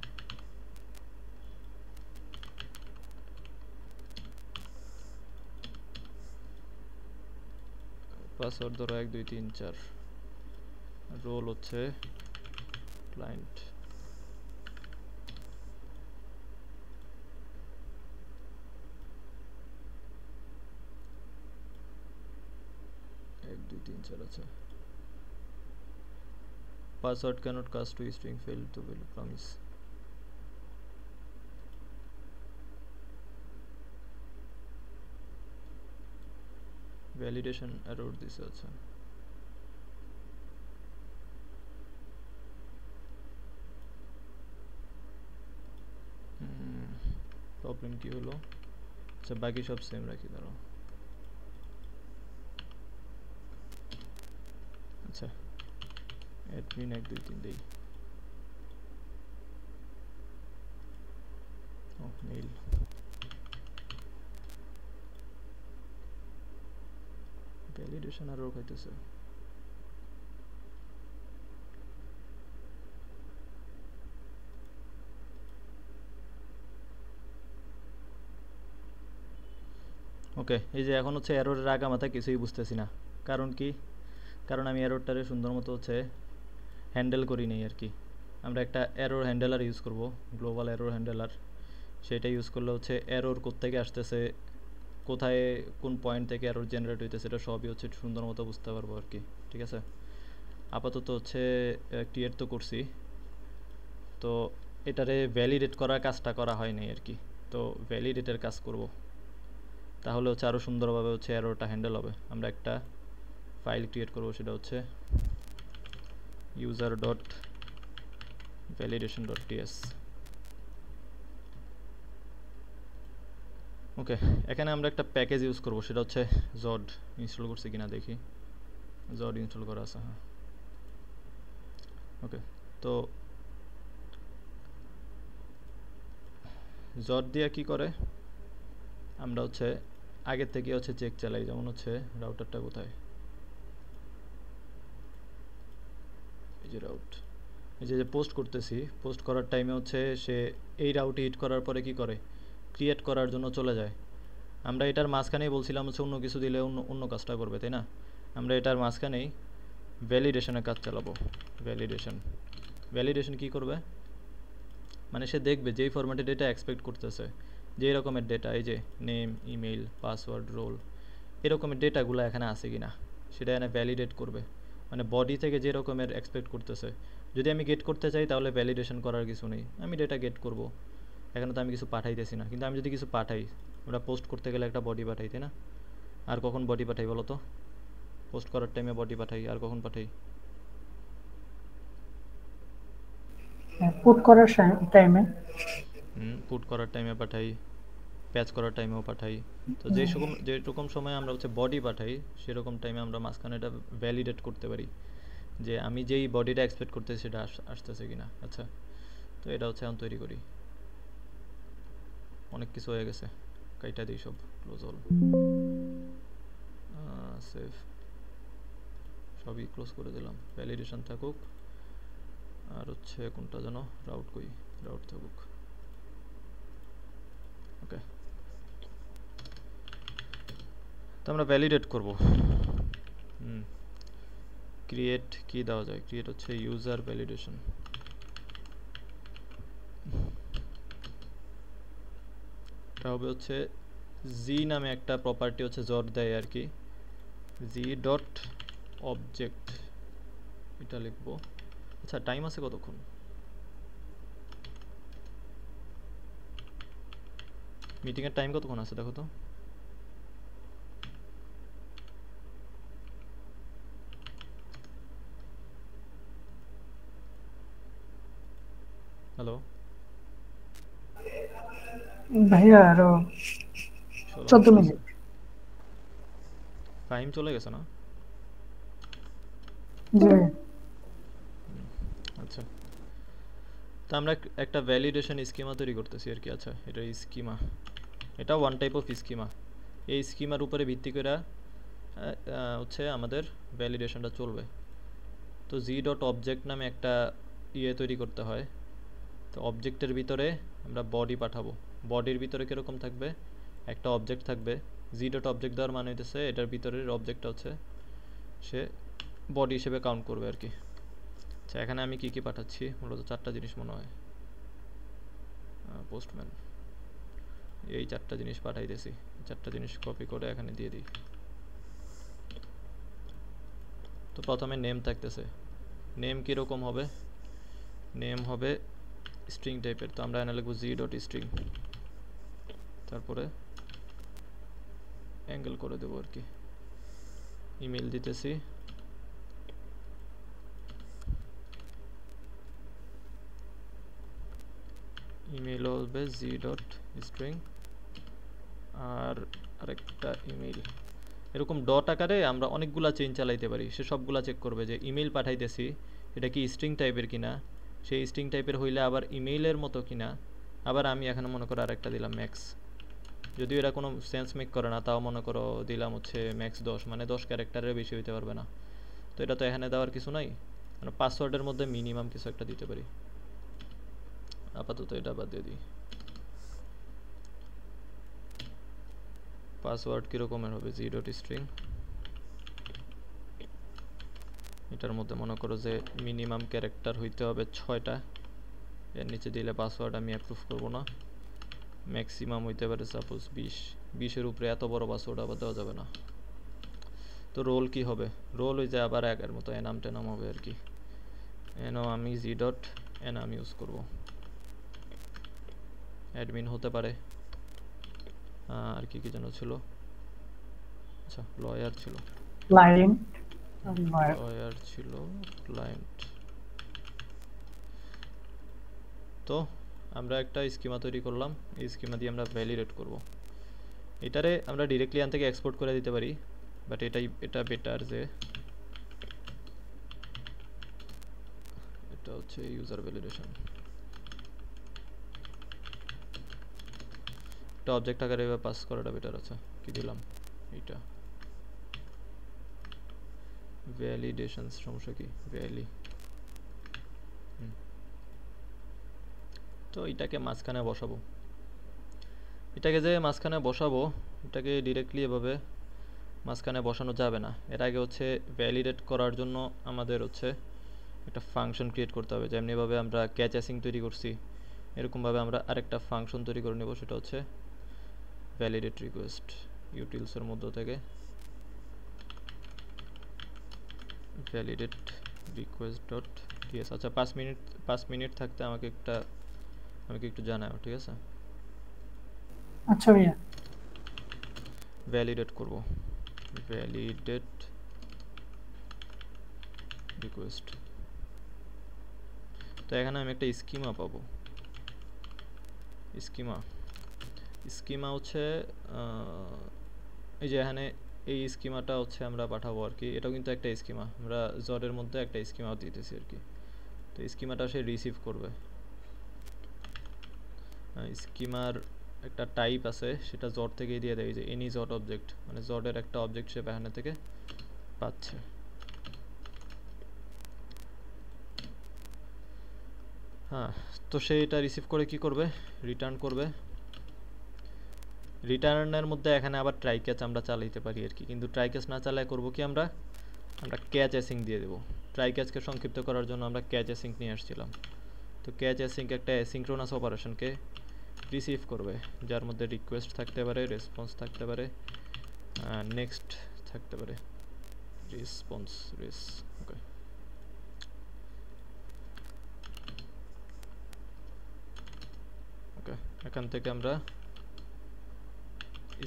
পাসওয়ার্ড ধরো 1 2 3 4, রোল হচ্ছে ক্লায়েন্ট, আচ্ছা password cannot cast to string, fail to value promise, validation error দিছে। আচ্ছা প্রবলেম কি হলো, আচ্ছা বাকি সব সেম রাখি দাঁড়াও। আচ্ছা অ্যাডমিন 1 2 3 দেই, ও মেইল, ভ্যালিডেশন এরর হইতেছে। ওকে এই যে এখন হচ্ছে এররের আগা মাথা কিছুই বুঝতেছি না, কারণ কি, কারণ আমি এররটারে সুন্দর মতো হচ্ছে হ্যান্ডেল করি নেই আর কি। আমরা একটা এরর হ্যান্ডেলার ইউজ করব, গ্লোবাল এরর হ্যান্ডেলার, সেটা ইউজ করলে হচ্ছে এরর কোত্থেকে আসতেছে কোথায় কোন পয়েন্ট থেকে এরর জেনারেট হইতেছে এটা সবই হচ্ছে সুন্দর মতো বুঝতে পারবো আর কি। ঠিক আছে, আপাতত হচ্ছে ক্রিয়েট তো করছি, তো এটারে ভ্যালিডেট করার কাজটা করা হয় নাই আর কি। তো ভ্যালিডেটের কাজ করব, তাহলে হচ্ছে আরও সুন্দরভাবে হচ্ছে এররটা হ্যান্ডেল হবে। আমরা একটা ফাইল ক্রিয়েট করব, সেটা হচ্ছে user.validation.ts। ওকে, এখানে আমরা একটা প্যাকেজ ইউজ করব, সেটা হচ্ছে জড। ইনস্টল করছি কিনা দেখি, জড ইনস্টল করা আছে, হ্যাঁ। ওকে, তো জড দিয়ে কি করে, আমরা হচ্ছে আগের থেকে হচ্ছে চেক চালাই। যেমন হচ্ছে রাউটারটা কোথায়, এই যে রাউট, এই যে পোস্ট করতেছি, পোস্ট করার টাইমে হচ্ছে সে এই রাউটে হিট করার পরে কি করে, ক্রিয়েট করার জন্য চলে যায়। আমরা এটার মাঝখানেই বলছিলাম হচ্ছে অন্য কিছু দিলে অন্য কাজটা করবে, তাই না? আমরা এটার মাঝখানেই ভ্যালিডেশনের কাজ চালাবো। ভ্যালিডেশন কি করবে, মানে সে দেখবে যেই ফরম্যাটে ডেটা এক্সপেক্ট করতেছে, যেই রকমের ডেটা, এই যে নেম, ইমেল, পাসওয়ার্ড, রোল, এরকমের ডেটাগুলো এখানে আছে কিনা সেটা এখানে ভ্যালিডেট করবে। মানে বডি থেকে যে রকমের এক্সপেক্ট করতেছে, যদি আমি গেট করতে চাই তাহলে ভ্যালিডেশন করার কিছু নেই, আমি ডেটা গেট করব। এখানে তো আমি কিছু পাঠাইতেছি না, কিন্তু আমি যদি কিছু পাঠাই, আমরা পোস্ট করতে গেলে একটা বডি পাঠাই, তাই না? আর কখন বডি পাঠাই বলো তো? পোস্ট করার টাইমে বডি পাঠাই, আর কখন পাঠাই? পুট করার টাইমে। পুট করার টাইমে পাঠাই, প্যাচ করার টাইমেও পাঠাই। তো যেরকম সময় আমরা হচ্ছে বডি পাঠাই, সেরকম টাইমে আমরা মাঝখানে এটা ভ্যালিডেট করতে পারি যে আমি যেই বডিটা এক্সপেক্ট করতেছি সেটা আসতেছে কিনা। আচ্ছা, তো এটা হচ্ছে এখন তৈরি করি। অনেক কিছু হয়ে গেছে, কাইটা দিই সব, ক্লোজ অল, সেভ, সবই ক্লোজ করে দিলাম। ভ্যালিডেশন থাকুক, আর হচ্ছে কোনটা যেন, রাউট কই, রাউট থাকুক। ওকে, তো আমরা ভ্যালিডেট করব। ক্রিয়েট কি দেওয়া যায়, ক্রিয়েট হচ্ছে ইউজার ভ্যালিডেশন। এটা হবে হচ্ছে জি নামে একটা প্রপার্টি হচ্ছে জড দেয় আর কি, জি ডট অবজেক্ট, এটা লিখবো। আচ্ছা, টাইম আছে কতক্ষণ? মিটিং এর টাইম কতক্ষণ আছে দেখো তো। হ্যালো ভাইয়া, আরো 14 মিনিট। টাইম চলে গেছে না? জি। আচ্ছা, তো আমরা একটা ভ্যালিডেশন স্কিমা তৈরি করতেছি আর কি। আচ্ছা, এটা স্কিমা, এটা ওয়ান টাইপ অফ স্কিমা। এই স্কিমার উপরে ভিত্তি করে হচ্ছে আমাদের ভ্যালিডেশনটা চলবে। তো জি ডট অবজেক্ট নামে একটা তৈরি করতে হয়। তো অবজেক্টের ভিতরে আমরা বডি পাঠাবো। বডির ভিতরে কীরকম থাকবে, একটা অবজেক্ট থাকবে। জি ডট অবজেক্ট দেওয়ার মানে হইতেছে এটার ভিতরের অবজেক্টটা হচ্ছে সে বডি হিসেবে কাউন্ট করবে আর কি। আচ্ছা, এখানে আমি কি পাঠাচ্ছি, মূলত 4টা জিনিস মনে হয়। পোস্টম্যান, এই 4টা জিনিস পাঠাইতেছি। 4টা জিনিস কপি করে এখানে দিয়ে দিই। তো প্রথমে নেম থাকতেছে, নেম কীরকম হবে, নেম হবে স্ট্রিং টাইপের। তো আমরা এখানে লিখব জি ডট স্ট্রিং, তারপরে অ্যাঙ্গেল করে দেবো আর কি। ইমেল দিতেছি, ইমেল হবে জি ডট স্ট্রিং, আর আরেকটা ইমেল। এরকম ডট আকারে আমরা অনেকগুলা চেইন চালাইতে পারি। সে সবগুলা চেক করবে যে ইমেল পাঠাইতেছি এটা কি স্ট্রিং টাইপের কিনা, সেই স্ট্রিং টাইপের হইলে আবার ইমেইলের মতো কিনা। আবার আমি এখানে মনে করো আরেকটা দিলাম ম্যাক্স, যদিও এটা কোনো সেন্স মেক করে না, তাও মনে করো দিলাম হচ্ছে ম্যাক্স 10, মানে 10 ক্যারেক্টারের বেশি হইতে পারবে না। তো এটা তো এখানে দেওয়ার কিছু নাই, মানে পাসওয়ার্ডের মধ্যে মিনিমাম কিছু একটা দিতে পারি। আপাতত এটা বাদ দিয়ে দিই। পাসওয়ার্ড কীরকমের হবে, জি ডট স্ট্রিং, এটার মধ্যে মনে করো যে মিনিমাম ক্যারেক্টার হইতে হবে 6টা, এর নিচে দিলে পাসওয়ার্ড আমি অ্যাপ্রুভ করব না। ম্যাক্সিমাম হইতে পারে সাপোজ 20 এর উপরে এত বড় পাসওয়ার্ড আবার দেওয়া যাবে না। তো রোল কি হবে? রোল হয়ে যায় আবার আগের মতো এনাম টেনাম হবে আর কি। এনো আমি g.enum ইউজ করব। অ্যাডমিন হতে পারে, আর কি কি যেন ছিল, আচ্ছা লয়ার ছিল, ক্লায়েন্ট লয়ার ছিল, ক্লায়েন্ট। তো আমরা একটা স্কিমা তৈরি করলাম, এই স্কিমা দিয়ে আমরা ভ্যালিডেট করব। এটারে আমরা ডিরেক্টলি আন থেকে এক্সপোর্ট করে দিতে পারি, বাট এটা বেটার যে এটা হচ্ছে ইউজার ভ্যালিডেশন। এটা অবজেক্ট আকারে পাস করাটা বেটার আছে। কি দিলাম? এটা ভ্যালিডেশন, সমস্যা কি? তো এটাকে মাঝখানে বসাবো, এটাকে যে মাঝখানে বসাবো, এটাকে ডিরেক্টলি এভাবে মাঝখানে বসানো যাবে না। এর আগে হচ্ছে ভ্যালিডেট করার জন্য আমাদের হচ্ছে একটা ফাংশন ক্রিয়েট করতে হবে। যেমনিভাবে আমরা ক্যাচ অ্যাসিং তৈরি করছি, এরকমভাবে আমরা আরেকটা ফাংশন তৈরি করে নেব, সেটা হচ্ছে ভ্যালিডেট রিকোয়েস্ট। ইউটিলসের মধ্য থেকে ভ্যালিডেট রিকোয়েস্ট ডট টিএস। আচ্ছা 5 মিনিট থাকতে আমাকে একটু জানাও, ঠিক আছে? আচ্ছা ভাইয়া, ভ্যালিডেট করব, ভ্যালিডেট রিকোয়েস্ট। তো এখানে আমি একটা স্কিমা পাবো। স্কিমা হচ্ছে এই যে এখানে এই স্কিমাটা হচ্ছে আমরা পাঠাবো আর কি। এটাও কিন্তু একটা স্কিমা, আমরা জডের মধ্যে একটা স্কিমা দিতেছি আর কি। তো স্কিমাটা সে রিসিভ করবে। স্কিমার একটা টাইপ আছে, সেটা জড থেকেই দিয়ে দেয়, যে এনি জড অবজেক্ট, মানে জডের একটা অবজেক্ট সে এখানে থেকে পাচ্ছে। হ্যাঁ, তো সে এটা রিসিভ করে কি করবে? রিটার্ন করবে। রিটার্নের মধ্যে এখানে আবার ট্রাই ক্যাচ আমরা চালাইতে পারি আর কি, কিন্তু ট্রাই ক্যাচ না চালায় করবো কি, আমরা ক্যাচ অ্যাসিং দিয়ে দেবো। ট্রাই ক্যাচকে সংক্ষিপ্ত করার জন্য আমরা ক্যাচ অ্যাসিং নিয়ে আসছিলাম। তো ক্যাচ অ্যাসিং একটা অ্যাসিঙ্ক্রোনাস অপারেশনকে রিসিভ করবে, যার মধ্যে রিকোয়েস্ট থাকতে পারে, রেসপন্স থাকতে পারে, নেক্সট থাকতে পারে, রেসপন্স ওকে। ওকে, এখান থেকে আমরা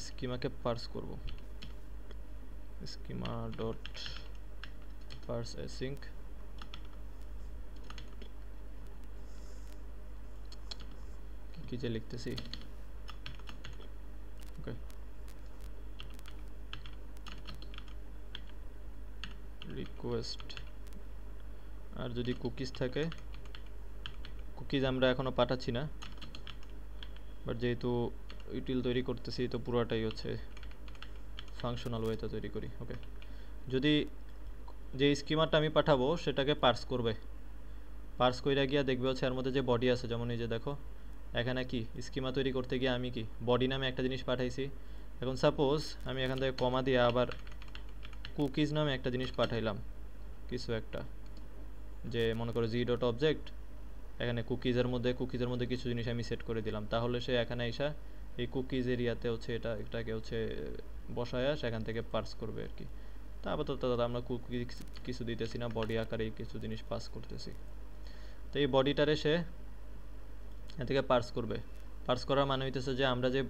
স্কিমাকে পার্স করব। স্কিমা ডট পার্স অ্যাসিং, কি যে লিখতেছি। ওকে, রিকোয়েস্ট। আর যদি কুকিজ থাকে, কুকিজ আমরা এখনো পাঠাচ্ছি না, বাট যেহেতু ইউটিল তৈরি করতেছি তো পুরোটাই হচ্ছে ফাংশনাল ওয়েতে তৈরি করি। ওকে, যদি যে স্কিমাটা আমি পাঠাবো সেটাকে পার্স করবে, পার্স কইরা গিয়া দেখবে হচ্ছে এর মধ্যে যে বডি আছে, যেমন এই যে দেখো এখানে কি স্কিমা তৈরি করতে গিয়ে আমি কি বডি নামে একটা জিনিস পাঠাইছি। এখন সাপোজ আমি এখান থেকে কমা দিয়ে আবার কুকিজ নামে একটা জিনিস পাঠাইলাম, কিছু একটা, যে মনে করো জি ডট অবজেক্ট, এখানে কুকিজের মধ্যে কিছু জিনিস আমি সেট করে দিলাম, তাহলে সে এখানে এসে এই কুকিজ এরিয়াতে হচ্ছে এটাকে হচ্ছে বসায় সেখান থেকে পার্স করবে আর কি। তা আপাতত আমরা কুকিজ কিছু দিতেছি না, বডি আকারে কিছু জিনিস পাস করতেছি। তো এই বডিটারে সে এখান থেকে পার্স করবে। পার্স করার মানে হইতেছে যে আমরা যে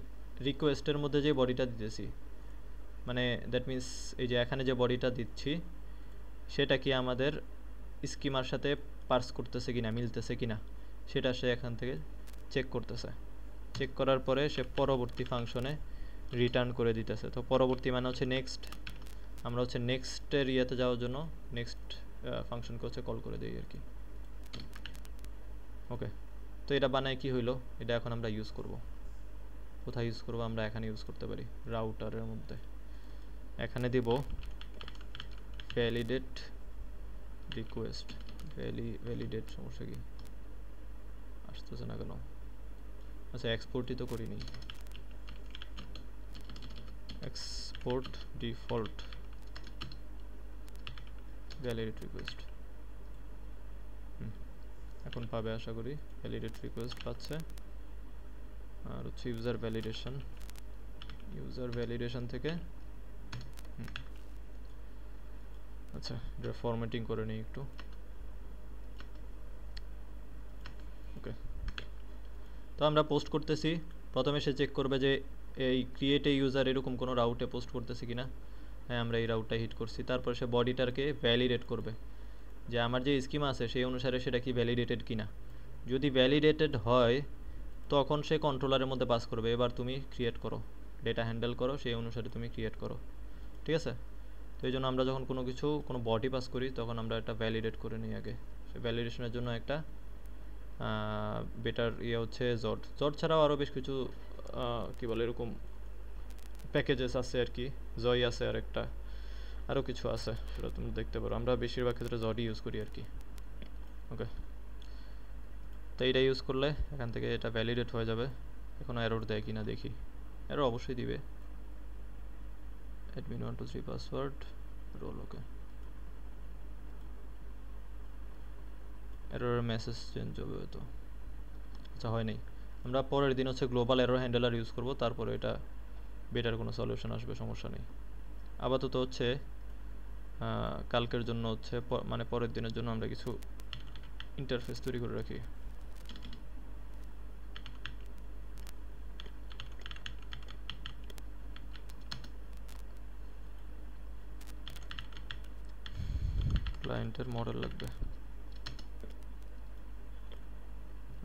রিকোয়েস্টের মধ্যে যে বডিটা দিতেছি, মানে দ্যাট মিন্স এই যে এখানে যে বডিটা দিচ্ছি সেটা কি আমাদের স্কিমার সাথে পার্স করতেছে কিনা, মিলতেছে কিনা, সেটা সে এখান থেকে চেক করতেছে। চেক করার পরে সে পরবর্তী ফাংশনে রিটার্ন করে দিতেছে। তো পরবর্তী মানে হচ্ছে নেক্সট, আমরা হচ্ছে নেক্সটের ইয়েতে যাওয়ার জন্য নেক্সট ফাংশনকে হচ্ছে কল করে দিই আর কি। ওকে, তো এটা বানায় কি হইলো, এটা এখন আমরা ইউজ করব। কোথায় ইউজ করব? আমরা এখানে ইউজ করতে পারি, রাউটারের মধ্যে। এখানে দিব ভ্যালিডেট রিকোয়েস্ট, ভ্যালিডেট, সমস্যা কি আসতেছে না কেন? আচ্ছা এক্সপোর্টই তো করিনি, এক্সপোর্ট ডিফল্ট ভ্যালিডেট রিকোয়েস্ট। এখন পাবে আশা করি, ভ্যালিডেট রিকোয়েস্ট পাচ্ছে। আর হচ্ছে ইউজার ভ্যালিডেশন থেকে আচ্ছা এটা ফরম্যাটিং করে নিই একটু। ওকে, তো আমরা পোস্ট করতেছি, প্রথমে সে চেক করবে যে এই ক্রিয়েট এ ইউজার এরকম কোনো রাউটে পোস্ট করতেছি কিনা। হ্যাঁ, আমরা এই রাউটটা হিট করছি। তারপর সে বডিটাকে ভ্যালিডেট করবে যে আমার যে স্কিমা আছে সেই অনুসারে সেটা কি ভ্যালিডেটেড কিনা। যদি ভ্যালিডেটেড হয় তখন সে কন্ট্রোলারের মধ্যে পাস করবে, এবার তুমি ক্রিয়েট করো, ডেটা হ্যান্ডেল করো, সেই অনুসারে তুমি ক্রিয়েট করো। ঠিক আছে, তো এই জন্য আমরা যখন কোনো বডি পাস করি তখন আমরা এটা ভ্যালিডেট করে নিই আগে। সে ভ্যালিডেশনের জন্য একটা বেটার হচ্ছে জট ছাড়াও আরও বেশ কিছু কী বলে এরকম প্যাকেজেস আছে আর কি। জয় আছে আর একটা, আরও কিছু আছে, সেটা তুমি দেখতে পারো। আমরা বেশিরভাগ ক্ষেত্রে জডই ইউজ করি আর কি। ওকে, তো এইটা ইউজ করলে এখান থেকে এটা ভ্যালিডেট হয়ে যাবে। এখন এরর দেয় কিনা দেখি। এরর অবশ্যই দিবে। admin 123 password role. Okay, error message change হবে তো। আচ্ছা, হয় নাই। আমরা পরের দিন হচ্ছে গ্লোবাল এরর হ্যান্ডেলার ইউজ করব, তারপরে এটা বেটার কোনো সলিউশন আসবে, সমস্যা নেই। আপাতত হচ্ছে কালকের জন্য হচ্ছে মানে পরের দিনের জন্য আমরা কিছু ইন্টারফেস তৈরি করে রাখি। ক্লায়েন্টের মডেল লাগবে।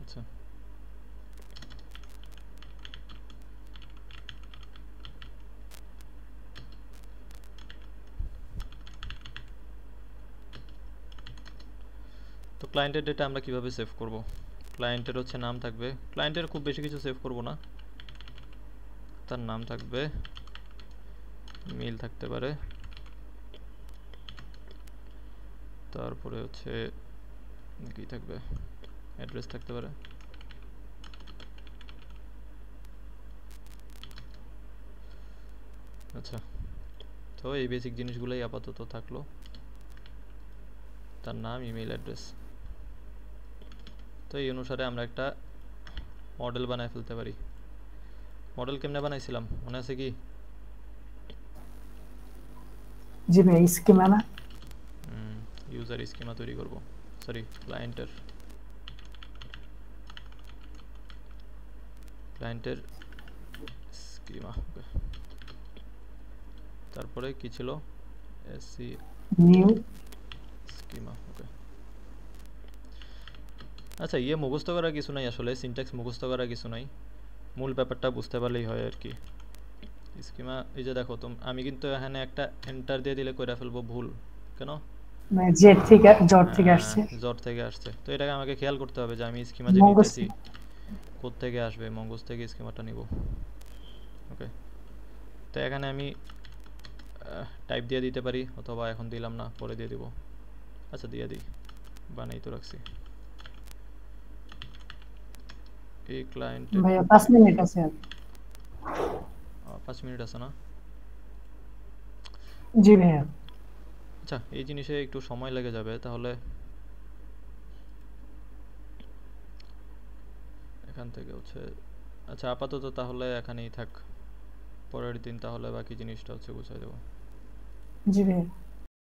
আচ্ছা, তো ক্লায়েন্টের ডেটা আমরা কিভাবে সেভ করব? ক্লায়েন্টের হচ্ছে নাম থাকবে, ক্লায়েন্টের খুব বেশি কিছু সেভ করব না, তার নাম থাকবে, মেল থাকতে পারে, তারপরে হচ্ছে কি থাকবে, অ্যাড্রেস থাকতে পারে। আচ্ছা, তো এই বেসিক জিনিসগুলোই আপাতত থাকলো, তার নাম, ইমেল অ্যাড্রেস। তো এই অনুসারে আমরা একটা মডেল বানায় ফেলতে পারি। মডেল কেমনে বানাইছিলাম মনে আছে কি? জি ভাই, স্কিমা না? ইউজার স্কিমা তৈরি করব, সরি ক্লায়েন্টের স্কিমা। তারপরে কি ছিল? SC new schema. ওকে, আচ্ছা মুখস্থ করার কিছু নাই আসলে, সিনট্যাক্স মুখস্থ করার কিছু নাই, মূল ব্যাপারটা বুঝতে পারলেই হয় আর কি। স্কিমা এই যে দেখো আমি কিন্তু এখানে একটা এন্টার দিয়ে দিলে কইরা ফেলবো ভুল। কেন? মানে জেড থেকে জট থেকে আসছে। জট থেকে আসছে, তো এটাকে আমাকে খেয়াল করতে হবে যে আমি স্কিমা যে মঙ্গস নিতেছি কোথা থেকে আসবে। মঙ্গস থেকে স্কিমাটা নিব। ওকে, তো এখানে আমি টাইপ দিয়ে দিতে পারি, অথবা এখন দিলাম না, পরে দিয়ে দিব। আচ্ছা দিয়ে দিই, বানাই তো রাখছি। এই ক্লায়েন্ট ভাইয়া 5 মিনিট আছে আর। 5 মিনিট আছে না? জি ভাইয়া। আচ্ছা, এই জিনিসে একটু সময় লেগে যাবে তাহলে। এখান থেকে হচ্ছে আচ্ছা আপাতত তাহলে এখানেই থাক, পরের দিন তাহলে বাকি জিনিসটা হচ্ছে গুছাই দেবো। জি ভাইয়া।